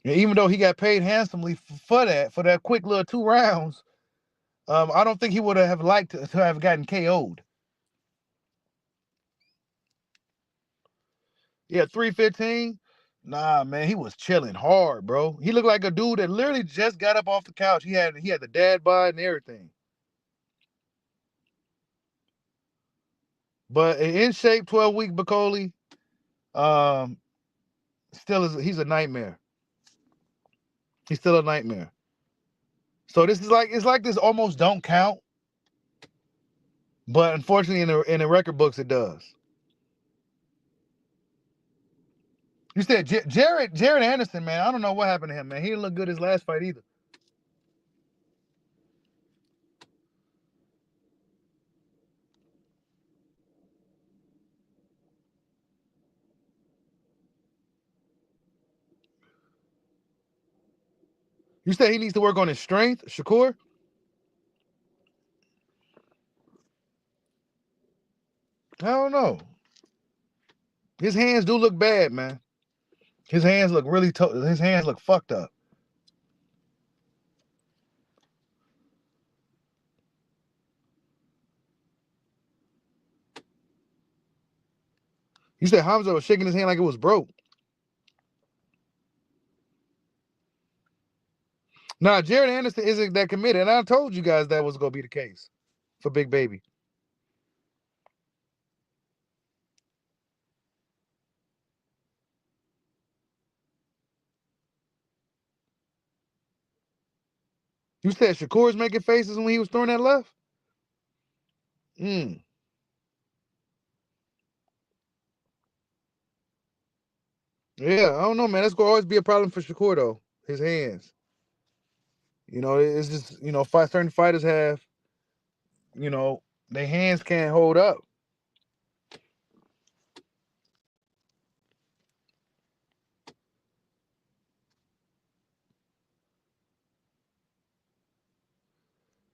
And even though he got paid handsomely for that quick little 2 rounds, I don't think he would have liked to have gotten KO'd. Yeah, 315. Nah, man, he was chilling hard, bro. He looked like a dude that literally just got up off the couch. He had the dad bod and everything. But in shape, 12-week Bacoli, he's a nightmare. He's still a nightmare. So this is it's like this almost don't count. But unfortunately, in the record books, it does. You said Jared Anderson, man. I don't know what happened to him, man. He didn't look good his last fight either. You said he needs to work on his strength, Shakur? I don't know. His hands do look bad, man. His hands look his hands look fucked up. You said Hamza was shaking his hand like it was broke. Nah, Jared Anderson isn't that committed. And I told you guys that was going to be the case for Big Baby. You said Shakur's making faces when he was throwing that left? Yeah, I don't know, man. That's going to always be a problem for Shakur, though. His hands. You know, it's just, you know, certain fighters have, you know, their hands can't hold up.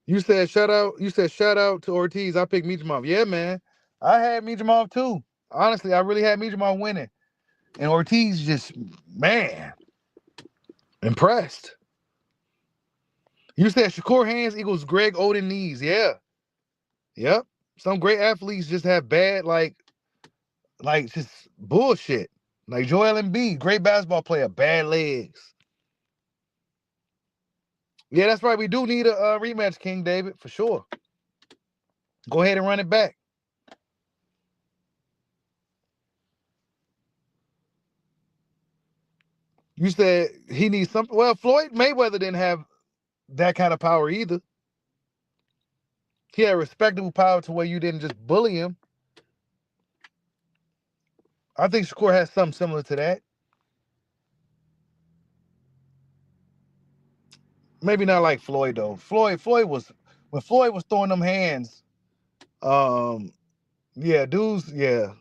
You said shout out to Ortiz. I picked Mitrumov. Yeah, man. I had Mitrumov too. Honestly, I really had Mitrumov winning. And Ortiz just, man, impressed. You said Shakur hands equals Greg Oden knees. Yeah. Yep. Some great athletes just have bad, like just bullshit. Like Joel Embiid, great basketball player, bad legs. Yeah, that's right. We do need a rematch, King David, for sure. Go ahead and run it back. You said he needs something. Well, Floyd Mayweather didn't have that kind of power either. He had respectable power to where you didn't just bully him. I think Shakur has something similar to that. Maybe not like Floyd though. Floyd was when Floyd was throwing them hands. Yeah, dudes. Yeah,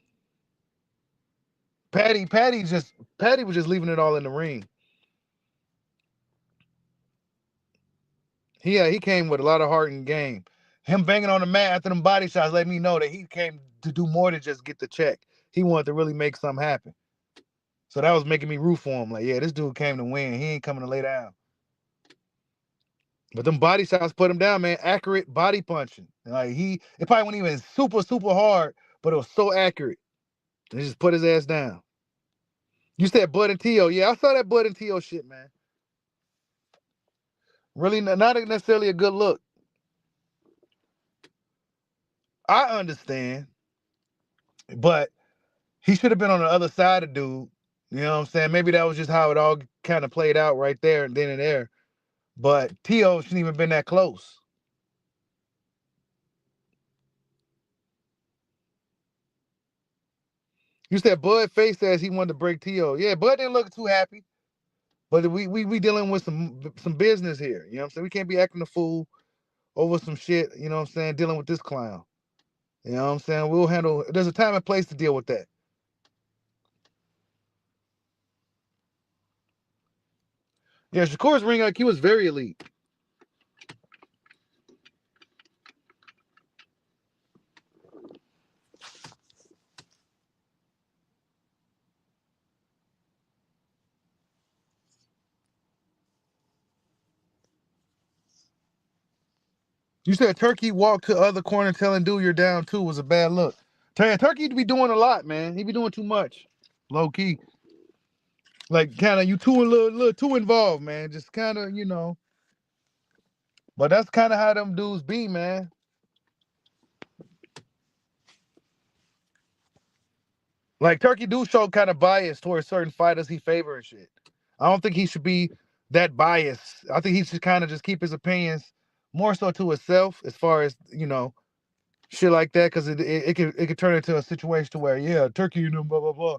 Patty was just leaving it all in the ring. He came with a lot of heart and game. Him banging on the mat after them body shots let me know that he came to do more than just get the check. He wanted to really make something happen. So that was making me root for him. Like, yeah, this dude came to win. He ain't coming to lay down. But them body shots put him down, man. Accurate body punching. Like it probably wasn't even super, super hard, but it was so accurate. And he just put his ass down. You said Bud and Tio. Yeah, I saw that Bud and Tio shit, man. Really not necessarily a good look. I understand, but he should have been on the other side of dude. You know what I'm saying? Maybe that was just how it all kind of played out right there and then and there. But Tio shouldn't even been that close. You said Bud face says he wanted to break Tio. Yeah, Bud didn't look too happy. But we dealing with some business here. You know what I'm saying? We can't be acting a fool over some shit, you know what I'm saying, dealing with this clown. You know what I'm saying? We'll handle, there's a time and place to deal with that. Yeah, Shakur's ring IQ was very elite. You said Turkey walked to other corner telling dude you're down too was a bad look. Turkey be doing a lot, man. He be doing too much. Low key. Like kind of you too a little too involved, man. Just kind of, you know. But that's kind of how them dudes be, man. Like Turkey do show kind of bias towards certain fighters he favor and shit. I don't think he should be that biased. I think he should kind of just keep his opinions more so to himself as far as, you know, shit like that, because it could turn into a situation to where, yeah, Turkey, you know, blah, blah, blah.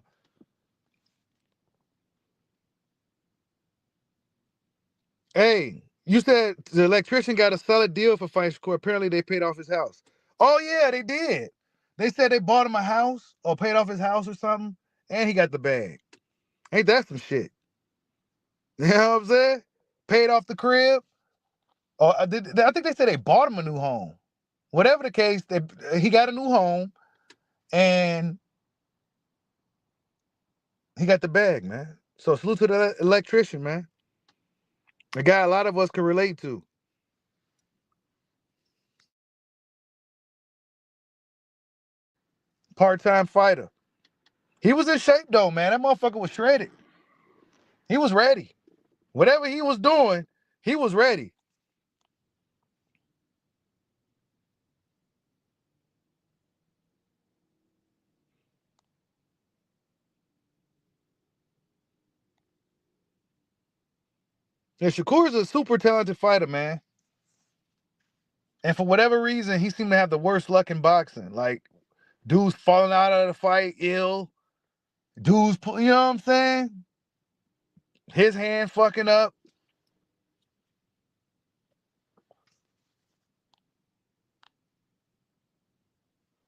Hey, you said the electrician got a solid deal for Fight Score. Apparently they paid off his house. Oh, yeah, they did. They said they bought him a house or paid off his house or something, and he got the bag. Ain't that some shit? You know what I'm saying? Paid off the crib. Or I think they said they bought him a new home. Whatever the case, he got a new home and he got the bag, man. So salute to the electrician, man. A guy a lot of us can relate to. Part-time fighter. He was in shape though, man. That motherfucker was shredded. He was ready. Whatever he was doing, he was ready. And Shakur's a super talented fighter, man. And for whatever reason, he seemed to have the worst luck in boxing. Like, dudes falling out of the fight ill. Dudes, you know what I'm saying? His hand fucking up.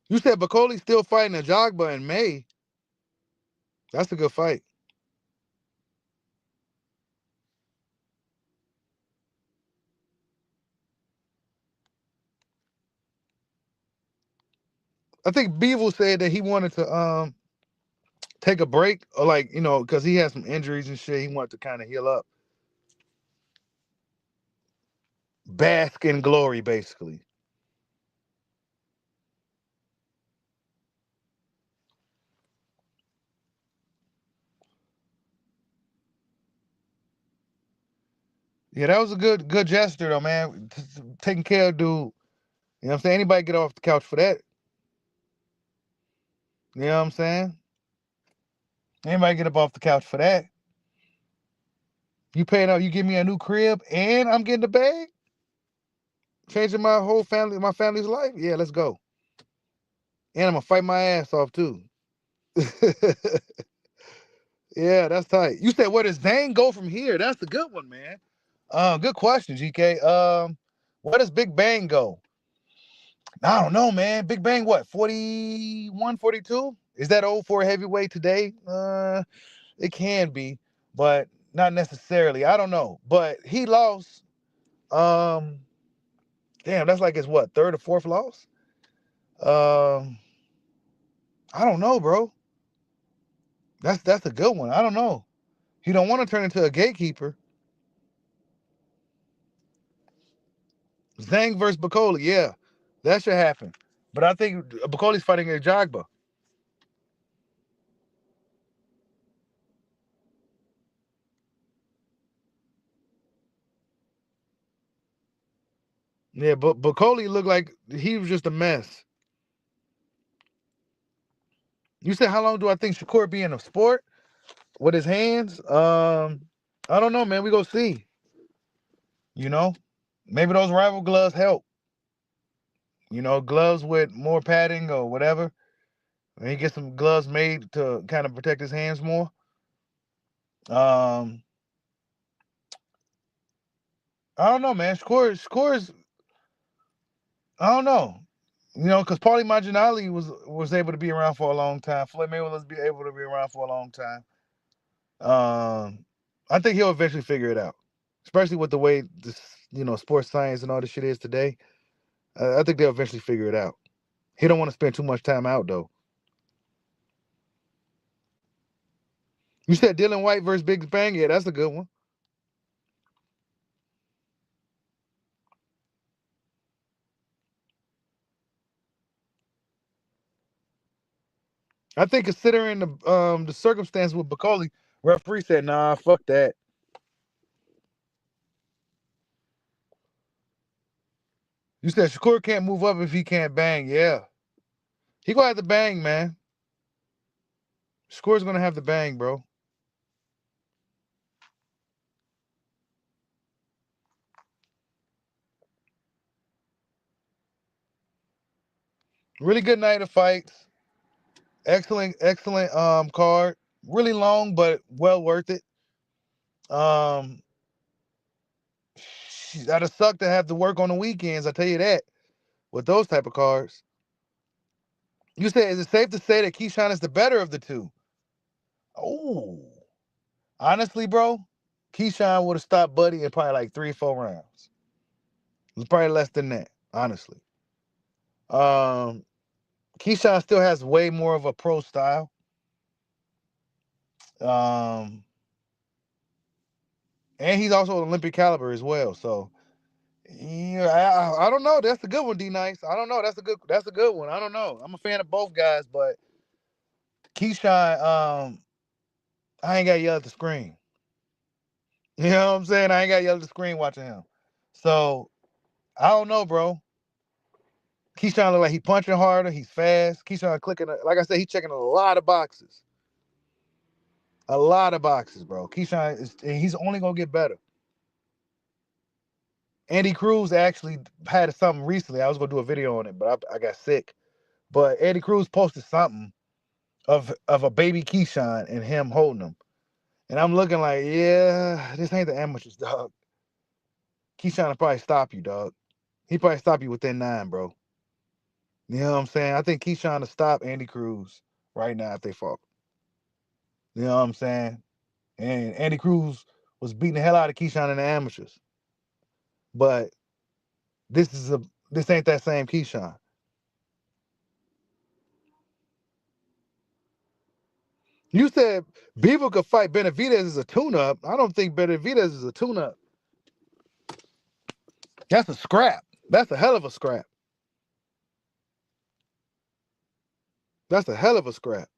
You said Bacoli's still fighting Ajagba in May. That's a good fight. I think Bivol said that he wanted to take a break, or like, you know, because he had some injuries and shit. He wanted to kind of heal up. Bask in glory, basically. Yeah, that was a good gesture though, man. Taking care of dude. You know what I'm saying? Anybody get off the couch for that? You know what I'm saying? Anybody get up off the couch for that? You paying out, you give me a new crib and I'm getting the bag? Changing my whole family, my family's life? Yeah, let's go. And I'm gonna fight my ass off too. Yeah, that's tight. You said where does Zane go from here? That's a good one, man. Good question, GK. Where does Big Bang go? I don't know, man. Big Bang, what, 41, 42? Is that old for a heavyweight today? It can be, but not necessarily. I don't know. But he lost. Um, damn, that's like his what, third or fourth loss? Um, I don't know, bro. That's a good one. I don't know. He don't want to turn into a gatekeeper. Zhang versus Bakoli, yeah. That should happen. But I think Bakoli's fighting a Jagba. Yeah, but Bakoli looked like he was just a mess. You said how long do I think Shakur be in a sport with his hands? I don't know, man. We go see. You know, maybe those rival gloves help. You know, gloves with more padding or whatever. And he gets some gloves made to kind of protect his hands more. Um, I don't know, man. Scores. I don't know. You know, because Paulie Malignaggi was able to be around for a long time. Floyd Mayweather was able to be around for a long time. I think he'll eventually figure it out, especially with the way this, sports science and all this shit is today. I think they'll eventually figure it out. He don't want to spend too much time out though. You said Dylan White versus Big Bang. Yeah, that's a good one. I think considering the circumstance with Bakoli, referee said, "Nah, fuck that." You said Shakur can't move up if he can't bang. Yeah, he gonna have to bang, man. Shakur's gonna have to bang, bro. Really good night of fights. Excellent card. Really long, but well worth it. Um, that'd suck to have to work on the weekends. I tell you that. With those type of cards, you said, is it safe to say that Keyshawn is the better of the two? Oh, honestly, bro, Keyshawn would have stopped Buddy in probably like 3 or 4 rounds. Probably less than that, honestly. Um, Keyshawn still has way more of a pro style. Um, and he's also Olympic caliber as well. So yeah, I don't know. That's a good one, D Nice. I don't know. That's a good one. I don't know. I'm a fan of both guys, but Keyshawn, I ain't got to yell at the screen. You know what I'm saying? I ain't got to yell at the screen watching him. So I don't know, bro. Keyshawn look like he punching harder. He's fast. Keyshawn clicking. Like I said, he's checking a lot of boxes. A lot of boxes, bro. Keyshawn he's only gonna get better. Andy Cruz actually had something recently. I was gonna do a video on it, but I got sick. But Andy Cruz posted something of a baby Keyshawn and him holding him. And I'm looking like, yeah, this ain't the amateurs, dog. Keyshawn will probably stop you, dog. He probably stop you within 9, bro. You know what I'm saying? I think Keyshawn will stop Andy Cruz right now if they fought. You know what I'm saying? And Andy Cruz was beating the hell out of Keyshawn in the amateurs. But this ain't that same Keyshawn. You said Bivol could fight Benavidez as a tune-up. I don't think Benavidez is a tune-up. That's a scrap. That's a hell of a scrap. That's a hell of a scrap.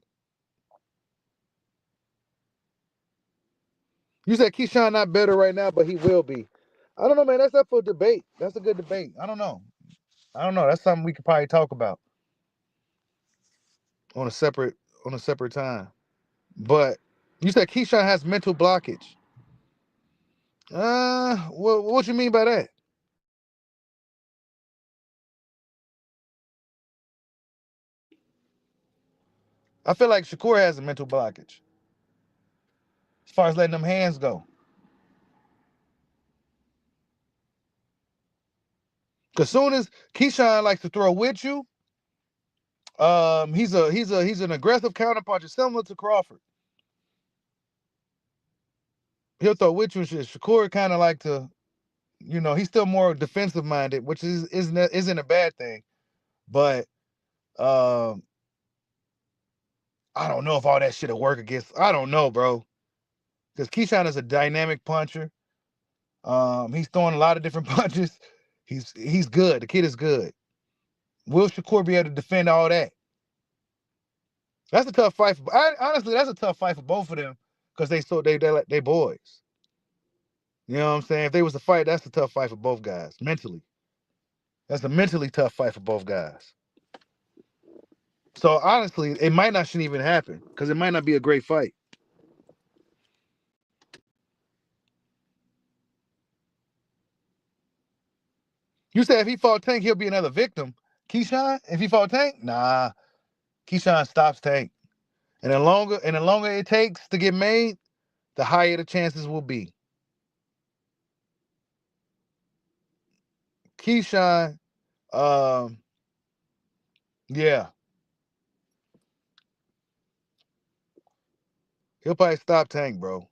You said Keyshawn not better right now, but he will be. I don't know, man. That's up for debate. That's a good debate. I don't know. That's something we could probably talk about on a separate time. But you said Keyshawn has mental blockage. What you mean by that? I feel like Shakur has a mental blockage as far as letting them hands go. Cause soon as Keyshawn likes to throw with you, he's an aggressive counterpuncher similar to Crawford. He'll throw with you. Shakur kind of like to, he's still more defensive minded, which isn't a bad thing. But I don't know if all that shit'll work against. I don't know, bro. Because Keyshawn is a dynamic puncher. He's throwing a lot of different punches. He's good. The kid is good. Will Shakur be able to defend all that? That's a tough fight. Honestly, that's a tough fight for both of them because they boys. You know what I'm saying? If they was to fight, that's a tough fight for both guys mentally. That's a mentally tough fight for both guys. So honestly, it might not shouldn't even happen because it might not be a great fight. You said if he fought Tank, he'll be another victim. Keyshawn, if he fought Tank, nah. Keyshawn stops Tank. And the longer it takes to get made, the higher the chances will be. Keyshawn, yeah. He'll probably stop Tank, bro.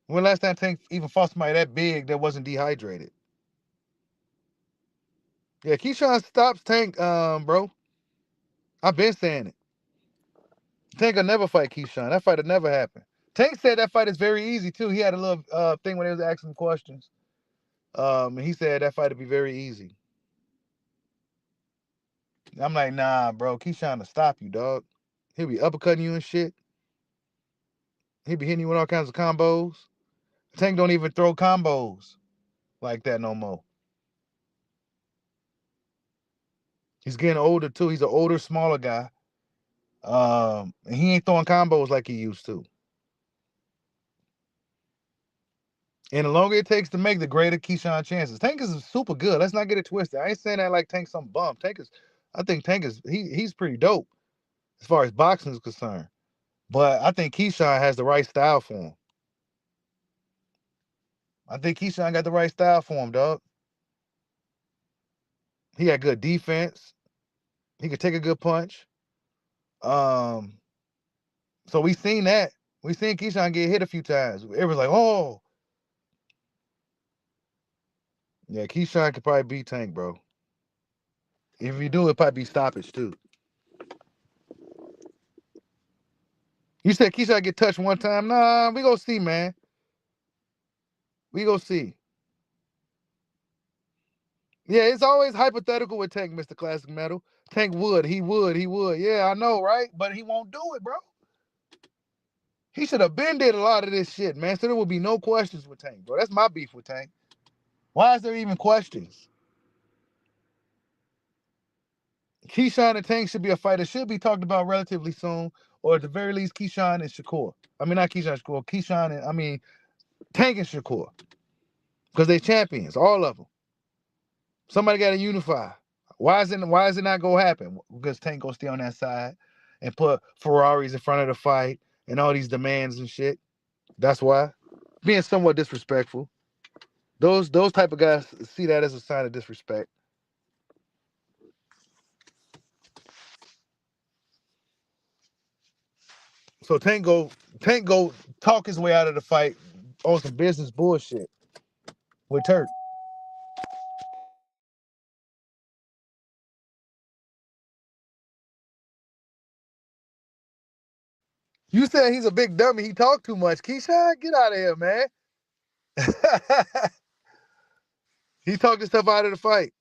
When last time Tank even fought somebody that big that wasn't dehydrated? Yeah, Keyshawn stops Tank, bro. I've been saying it. Tank will never fight Keyshawn. That fight will never happen. Tank said that fight is very easy too. He had a little thing when he was asking questions. And he said that fight would be very easy. I'm like, nah, bro. Keyshawn will stop you, dog. He'll be uppercutting you and shit. He'll be hitting you with all kinds of combos. Tank don't even throw combos like that no more. He's getting older too. He's an older, smaller guy. And he ain't throwing combos like he used to. And the longer it takes to make, the greater Keyshawn chances. Tank is super good. Let's not get it twisted. I ain't saying that like Tank's some bum. I think Tank is he's pretty dope as far as boxing is concerned. But I think Keyshawn has the right style for him. I think Keyshawn got the right style for him, dog. He got good defense. He could take a good punch. So we seen that. We seen Keyshawn get hit a few times. It was like, oh. Yeah, Keyshawn could probably beat Tank, bro. If you do, it'd probably be stoppage too. You said Keyshawn get touched one time. Nah, we gonna see, man. We gonna see. Yeah, it's always hypothetical with Tank, Mr. Classic Metal. Tank would. He would. Yeah, I know, right? But he won't do it, bro. He should have been did a lot of this shit, man. So there would be no questions with Tank, bro. That's my beef with Tank. Why is there even questions? Keyshawn and Tank should be a fight that should be talked about relatively soon, or at the very least, Keyshawn and Shakur. I mean, not Keyshawn, Shakur. Tank and Shakur. Because they champions, all of them. Somebody got to unify. Why is it not gonna happen? Because Tank gonna stay on that side and put Ferraris in front of the fight and all these demands and shit. That's why. Being somewhat disrespectful. Those type of guys see that as a sign of disrespect. So Tank go talk his way out of the fight on some business bullshit with Turk. You said he's a big dummy. He talked too much. Keyshawn, get out of here, man. He talked himself out of the fight.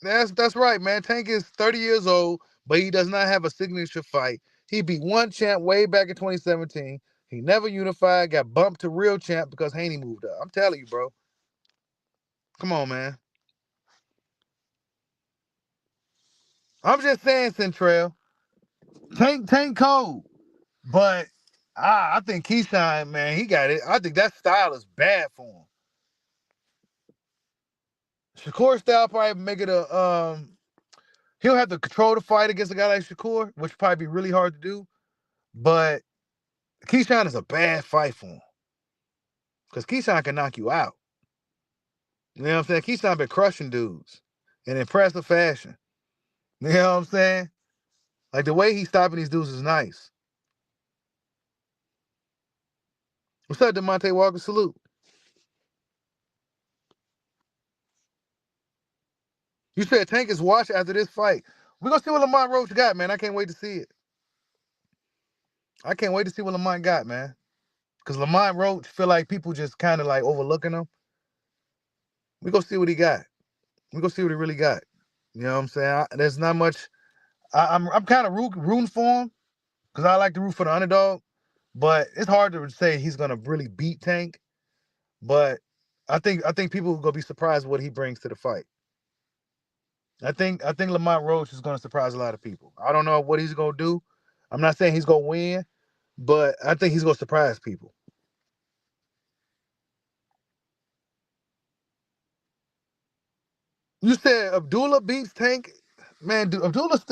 That's right, man. Tank is 30 years old, but he does not have a signature fight. He beat one champ way back in 2017. He never unified, got bumped to real champ because Haney moved up. I'm telling you, bro. Come on, man. I'm just saying, Central. Tank cold. But I think Keyshawn, man, he got it. I think that style is bad for him. Shakur style probably make it he'll have to control the fight against a guy like Shakur, which probably be really hard to do. But Keyshawn is a bad fight for him. Because Keyshawn can knock you out. You know what I'm saying? Keyshawn been crushing dudes in impressive fashion. You know what I'm saying? Like the way he's stopping these dudes is nice. What's up, DeMonte Walker? Salute. You said Tank is washed after this fight. We're going to see what Lamont Roach got, man. I can't wait to see it. I can't wait to see what Lamont got, man. Because Lamont Roach feel like people just kind of like overlooking him. We go see what he got. We go see what he really got. You know what I'm saying? There's not much. I'm kind of rooting for him because I like to root for the underdog. But it's hard to say he's gonna really beat Tank. But I think people are gonna be surprised what he brings to the fight. I think Lamont Roach is gonna surprise a lot of people. I don't know what he's gonna do. I'm not saying he's gonna win, but I think he's gonna surprise people. You said Abdullah beats Tank, man. Abdullah's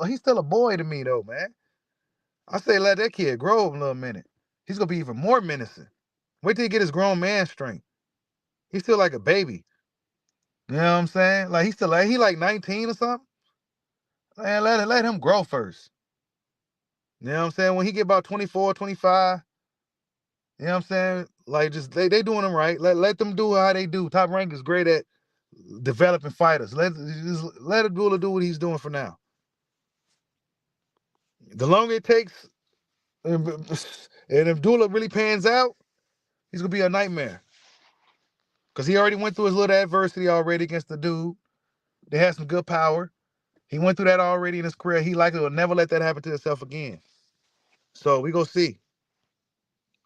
he's still a boy to me though, man. I say let that kid grow a little minute. He's gonna be even more menacing. Wait till he get his grown man strength. He's still like a baby. You know what I'm saying? Like he's still like he like 19 or something. Man, let him grow first. You know what I'm saying? When he get about 24, 25, you know what I'm saying? Like just they doing them right. Let them do how they do. Top Rank is great at developing fighters. Let Abdullah do what he's doing for now. The longer it takes, and if Abdullah really pans out, he's gonna be a nightmare. Cause he already went through his little adversity already against the dude. They had some good power. He went through that already in his career. He likely will never let that happen to himself again. So we go see.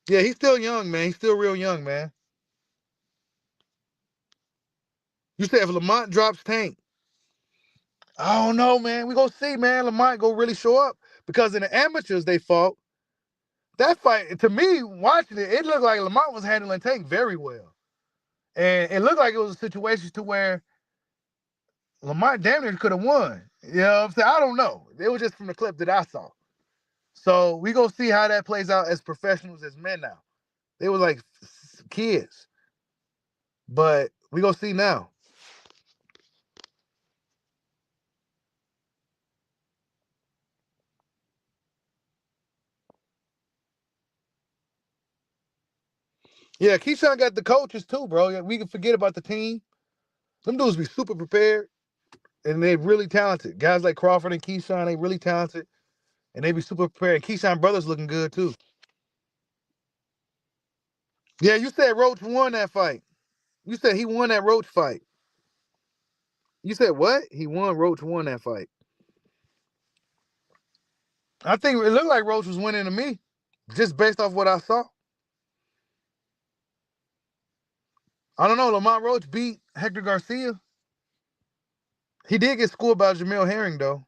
Yeah, he's still young, man. He's still real young, man. You said if Lamont drops Tank, I don't know, man. We go see, man. Lamont go really show up because in the amateurs they fought. That fight, to me, watching it, it looked like Lamont was handling Tank very well, and it looked like it was a situation to where Lamont damn near could have won. You know what I'm saying? I don't know. It was just from the clip that I saw. So we go see how that plays out as professionals, as men now. They were like kids, but we go see now. Yeah, Keyshawn got the coaches too, bro. We can forget about the team. Them dudes be super prepared, and they really talented. Guys like Crawford and Keyshawn, they really talented, and they be super prepared. And Keyshawn brothers looking good too. Yeah, you said Roach won that fight. You said he won that Roach fight. You said what? Roach won that fight. I think it looked like Roach was winning to me, just based off what I saw. I don't know. Lamont Roach beat Hector Garcia. He did get schooled by Jamil Herring, though.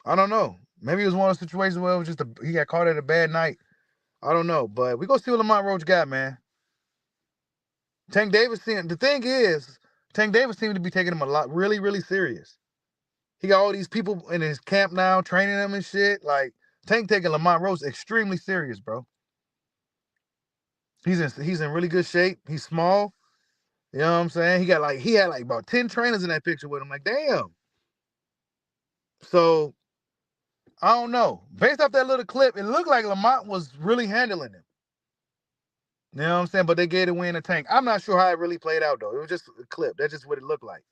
I don't know. Maybe it was one of those situations where it was just he got caught at a bad night. I don't know. But we go see what Lamont Roach got, man. The thing is, Tank Davis seemed to be taking him a lot, really, really serious. He got all these people in his camp now, training him and shit. Like, Tank taking Lamont Roach extremely serious, bro. He's in really good shape. He's small. You know what I'm saying? He had like about 10 trainers in that picture with him. Like, damn. So I don't know. Based off that little clip, it looked like Lamont was really handling him. You know what I'm saying? But they gave the win to Tank. I'm not sure how it really played out, though. It was just a clip. That's just what it looked like.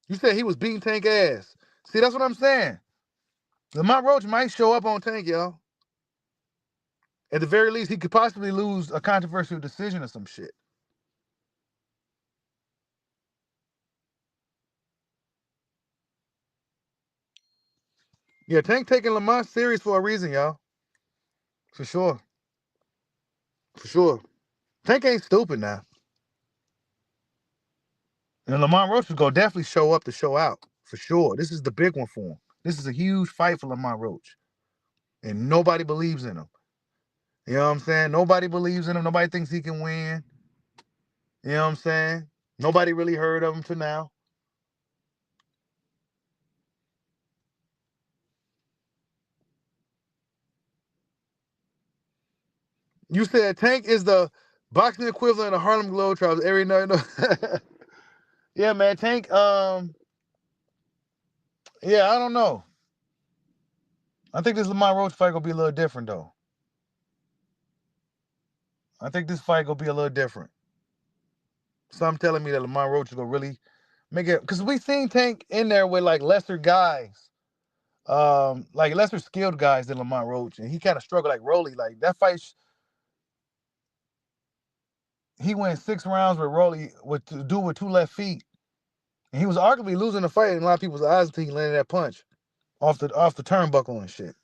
You said he was beating Tank ass. See, that's what I'm saying. Lamont Roach might show up on Tank, y'all. At the very least, he could possibly lose a controversial decision or some shit. Yeah, Tank taking Lamont serious for a reason, y'all. For sure. For sure. Tank ain't stupid now. And Lamont Roach is going to definitely show up to show out. For sure. This is the big one for him. This is a huge fight for Lamont Roach. And nobody believes in him. You know what I'm saying? Nobody believes in him. Nobody thinks he can win. You know what I'm saying? Nobody really heard of him till now. You said Tank is the boxing equivalent of Harlem Globetrotters every night. Yeah, man. Tank, yeah, I don't know. I think this Lamont Roach fight gonna be a little different, though. I think this fight gonna be a little different. Some telling me that Lamont Roach is gonna really make it, because we seen Tank in there with like lesser guys, like lesser skilled guys than Lamont Roach, and he kind of struggled like Rolly. Like that fight, he went 6 rounds with Rolly with to do with 2 left feet, and he was arguably losing the fight in a lot of people's eyes until he landed that punch off the turnbuckle and shit.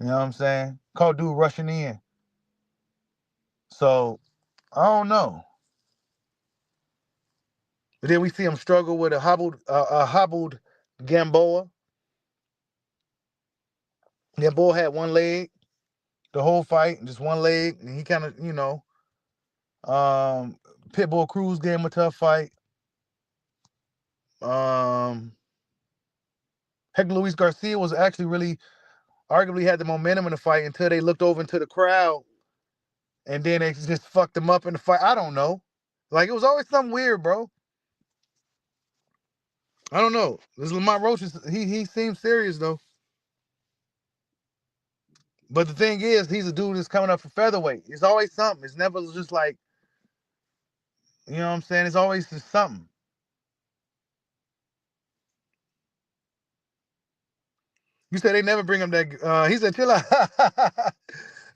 You know what I'm saying? Called dude rushing in. So I don't know. But then we see him struggle with a hobbled Gamboa. Gamboa had one leg the whole fight, just one leg, and he kind of, Pitbull Cruz gave him a tough fight. Hector Luis Garcia was actually really, arguably had the momentum in the fight until they looked over into the crowd, and then they just fucked him up in the fight. I don't know. Like, it was always something weird, bro. I don't know. This Lamont Roach, he seems serious, though. But the thing is, he's a dude that's coming up for featherweight. It's always something. It's never just like, you know what I'm saying? It's always just something. You said they never bring him that. He said, chill out.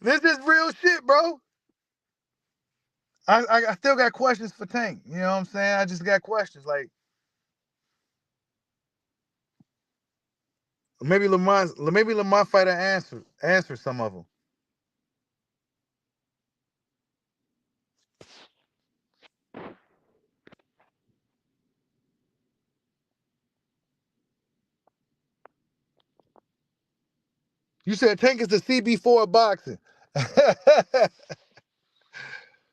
This is real shit, bro. I still got questions for Tank. You know what I'm saying? I just got questions. Like, maybe Lamont fight answer some of them. You said Tank is the CB4 of boxing.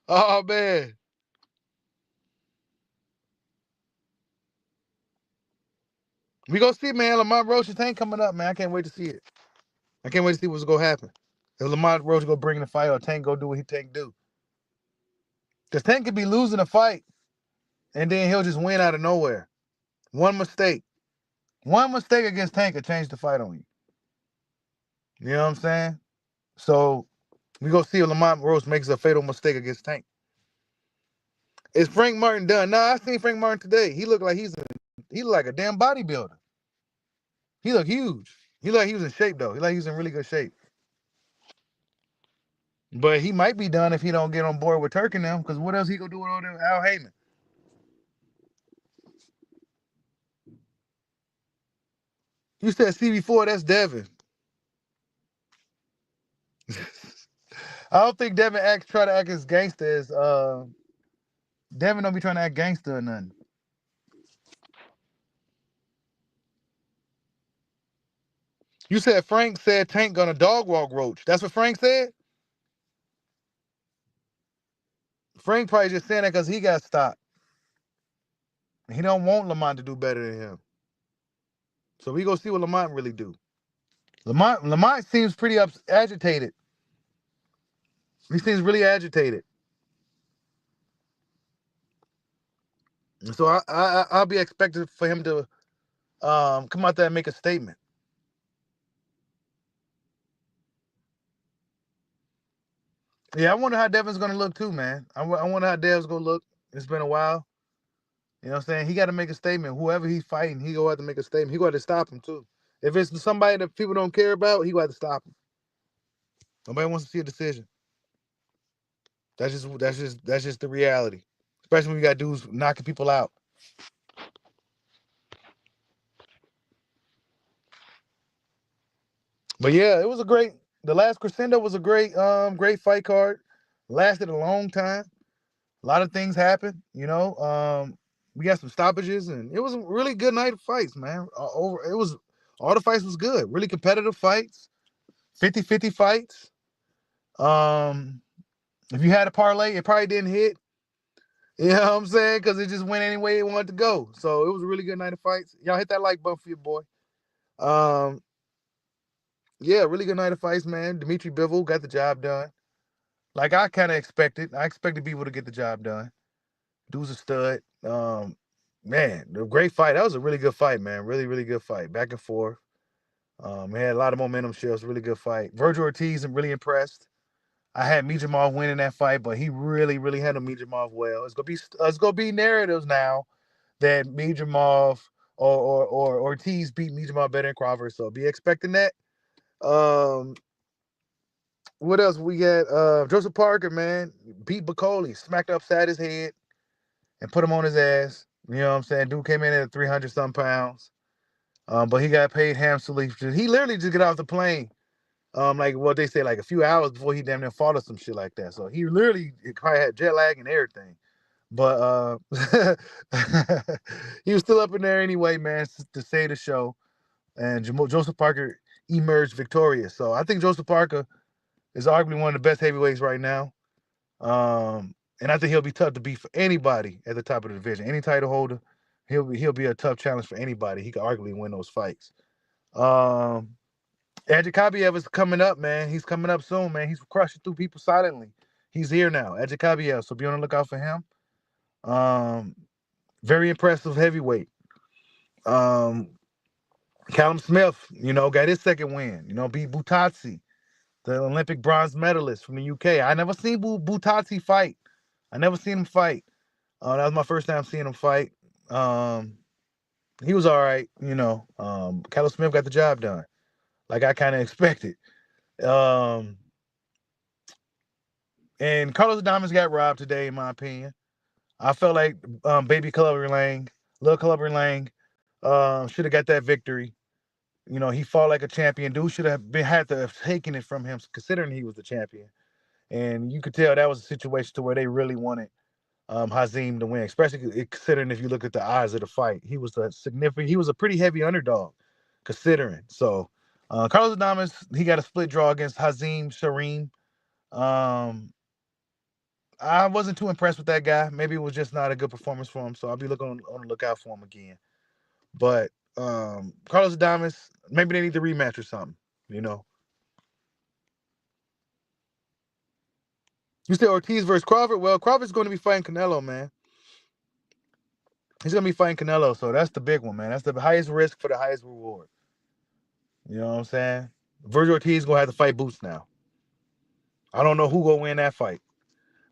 Oh, man. We gonna see, man. Lamont Roach and Tank coming up, man. I can't wait to see it. I can't wait to see what's gonna happen. If Lamont Roach go bring the fight or Tank go do what he Tank do. Because Tank could be losing a fight and then he'll just win out of nowhere. One mistake. One mistake against Tank could change the fight on you. You know what I'm saying? So we gonna see if Lamont Roach makes a fatal mistake against Tank. Is Frank Martin done? Nah, I seen Frank Martin today. He looked like he looked like a damn bodybuilder. He looked huge. He looked like he was in shape though. He looked like he was in really good shape. But he might be done if he don't get on board with Turk and them, because what else he gonna do with all them Al Heyman? You said CB4, that's Devin. I don't think Devin try to act as gangster as Devin don't be trying to act gangster or nothing. You said Frank said Tank gonna dog walk Roach. That's what Frank said? Frank probably just saying that because he got stopped. He don't want Lamont to do better than him. So we go see what Lamont really do. Lamont seems pretty agitated. He seems really agitated. So I'll be expecting for him to come out there and make a statement. Yeah, I wonder how Devin's gonna look too, man. I wonder how Dev's gonna look. It's been a while. You know what I'm saying? He got to make a statement. Whoever he's fighting, he gonna have to make a statement. He gonna have to stop him too. If it's somebody that people don't care about, he gonna have to stop him. Nobody wants to see a decision. That's just the reality. Especially when you got dudes knocking people out. But yeah, it was the last Crescendo was a great fight card. Lasted a long time. A lot of things happened, we got some stoppages, and it was a really good night of fights, man. All the fights was good. Really competitive fights. 50-50 fights. If you had a parlay, it probably didn't hit. You know what I'm saying? Because it just went any way it wanted to go. So it was a really good night of fights. Y'all hit that like button for your boy. Yeah, really good night of fights, man. Dmitry-Bivol got the job done. Like I kind of expected. I expected people to get the job done. Dude's a stud. Man, a great fight. That was a really good fight, man. Really, really good fight. Back and forth. It had a lot of momentum shifts. Really good fight. Virgil Ortiz, I'm really impressed. I had Mijimov winning that fight, but he really, really handled Mijimov well. It's gonna be narratives now that Majormov or Ortiz beat Majormov better than Crawford. So be expecting that. What else we got? Joseph Parker, man, beat Bacoli, smacked upside his head and put him on his ass. You know what I'm saying? Dude came in at 300 some pounds. But he got paid handsomely. He literally just got off the plane. Like what they say, like a few hours before he damn near fought or some shit like that. So he literally probably had jet lag and everything. But he was still up in there anyway, man, to save the show. And Joseph Parker emerged victorious. So I think Joseph Parker is arguably one of the best heavyweights right now. And I think he'll be tough to beat for anybody at the top of the division. Any title holder, he'll be a tough challenge for anybody. He could arguably win those fights. Adjikabiev is coming up, man. He's coming up soon, man. He's crushing through people silently. He's here now, Adjikabiev. So be on the lookout for him. Very impressive heavyweight. Callum Smith, got his second win. Beat Butazzi, the Olympic bronze medalist from the UK. I never seen Butazzi fight. I never seen him fight. That was my first time seeing him fight. He was all right, Callum Smith got the job done, like I kind of expected. And Carlos Adames got robbed today, in my opinion. I felt like Little Clubber Lang, should have got that victory. He fought like a champion. Dude should have had to have taken it from him, considering he was the champion. And you could tell that was a situation to where they really wanted Hazim to win, especially considering if you look at the odds of the fight. He was a pretty heavy underdog, considering. So Carlos Adames, he got a split draw against Hazim Sharim. I wasn't too impressed with that guy. Maybe it was just not a good performance for him. So I'll be looking on the lookout for him again. But Carlos Adames, maybe they need to rematch or something, You said Ortiz versus Crawford? Well, Crawford's going to be fighting Canelo, man. He's going to be fighting Canelo, so that's the big one, man. That's the highest risk for the highest reward. You know what I'm saying? Virgil Ortiz is going to have to fight Boots now. I don't know who going to win that fight.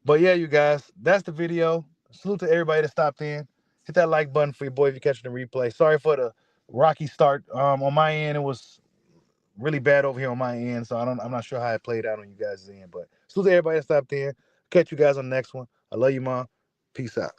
But yeah, you guys, that's the video. Salute to everybody that stopped in. Hit that like button for your boy if you're catching the replay. Sorry for the rocky start. On my end, it was really bad over here on my end, so I'm not sure how it played out on you guys' end. But salute to everybody that stopped in. Catch you guys on the next one. I love you, Mom. Peace out.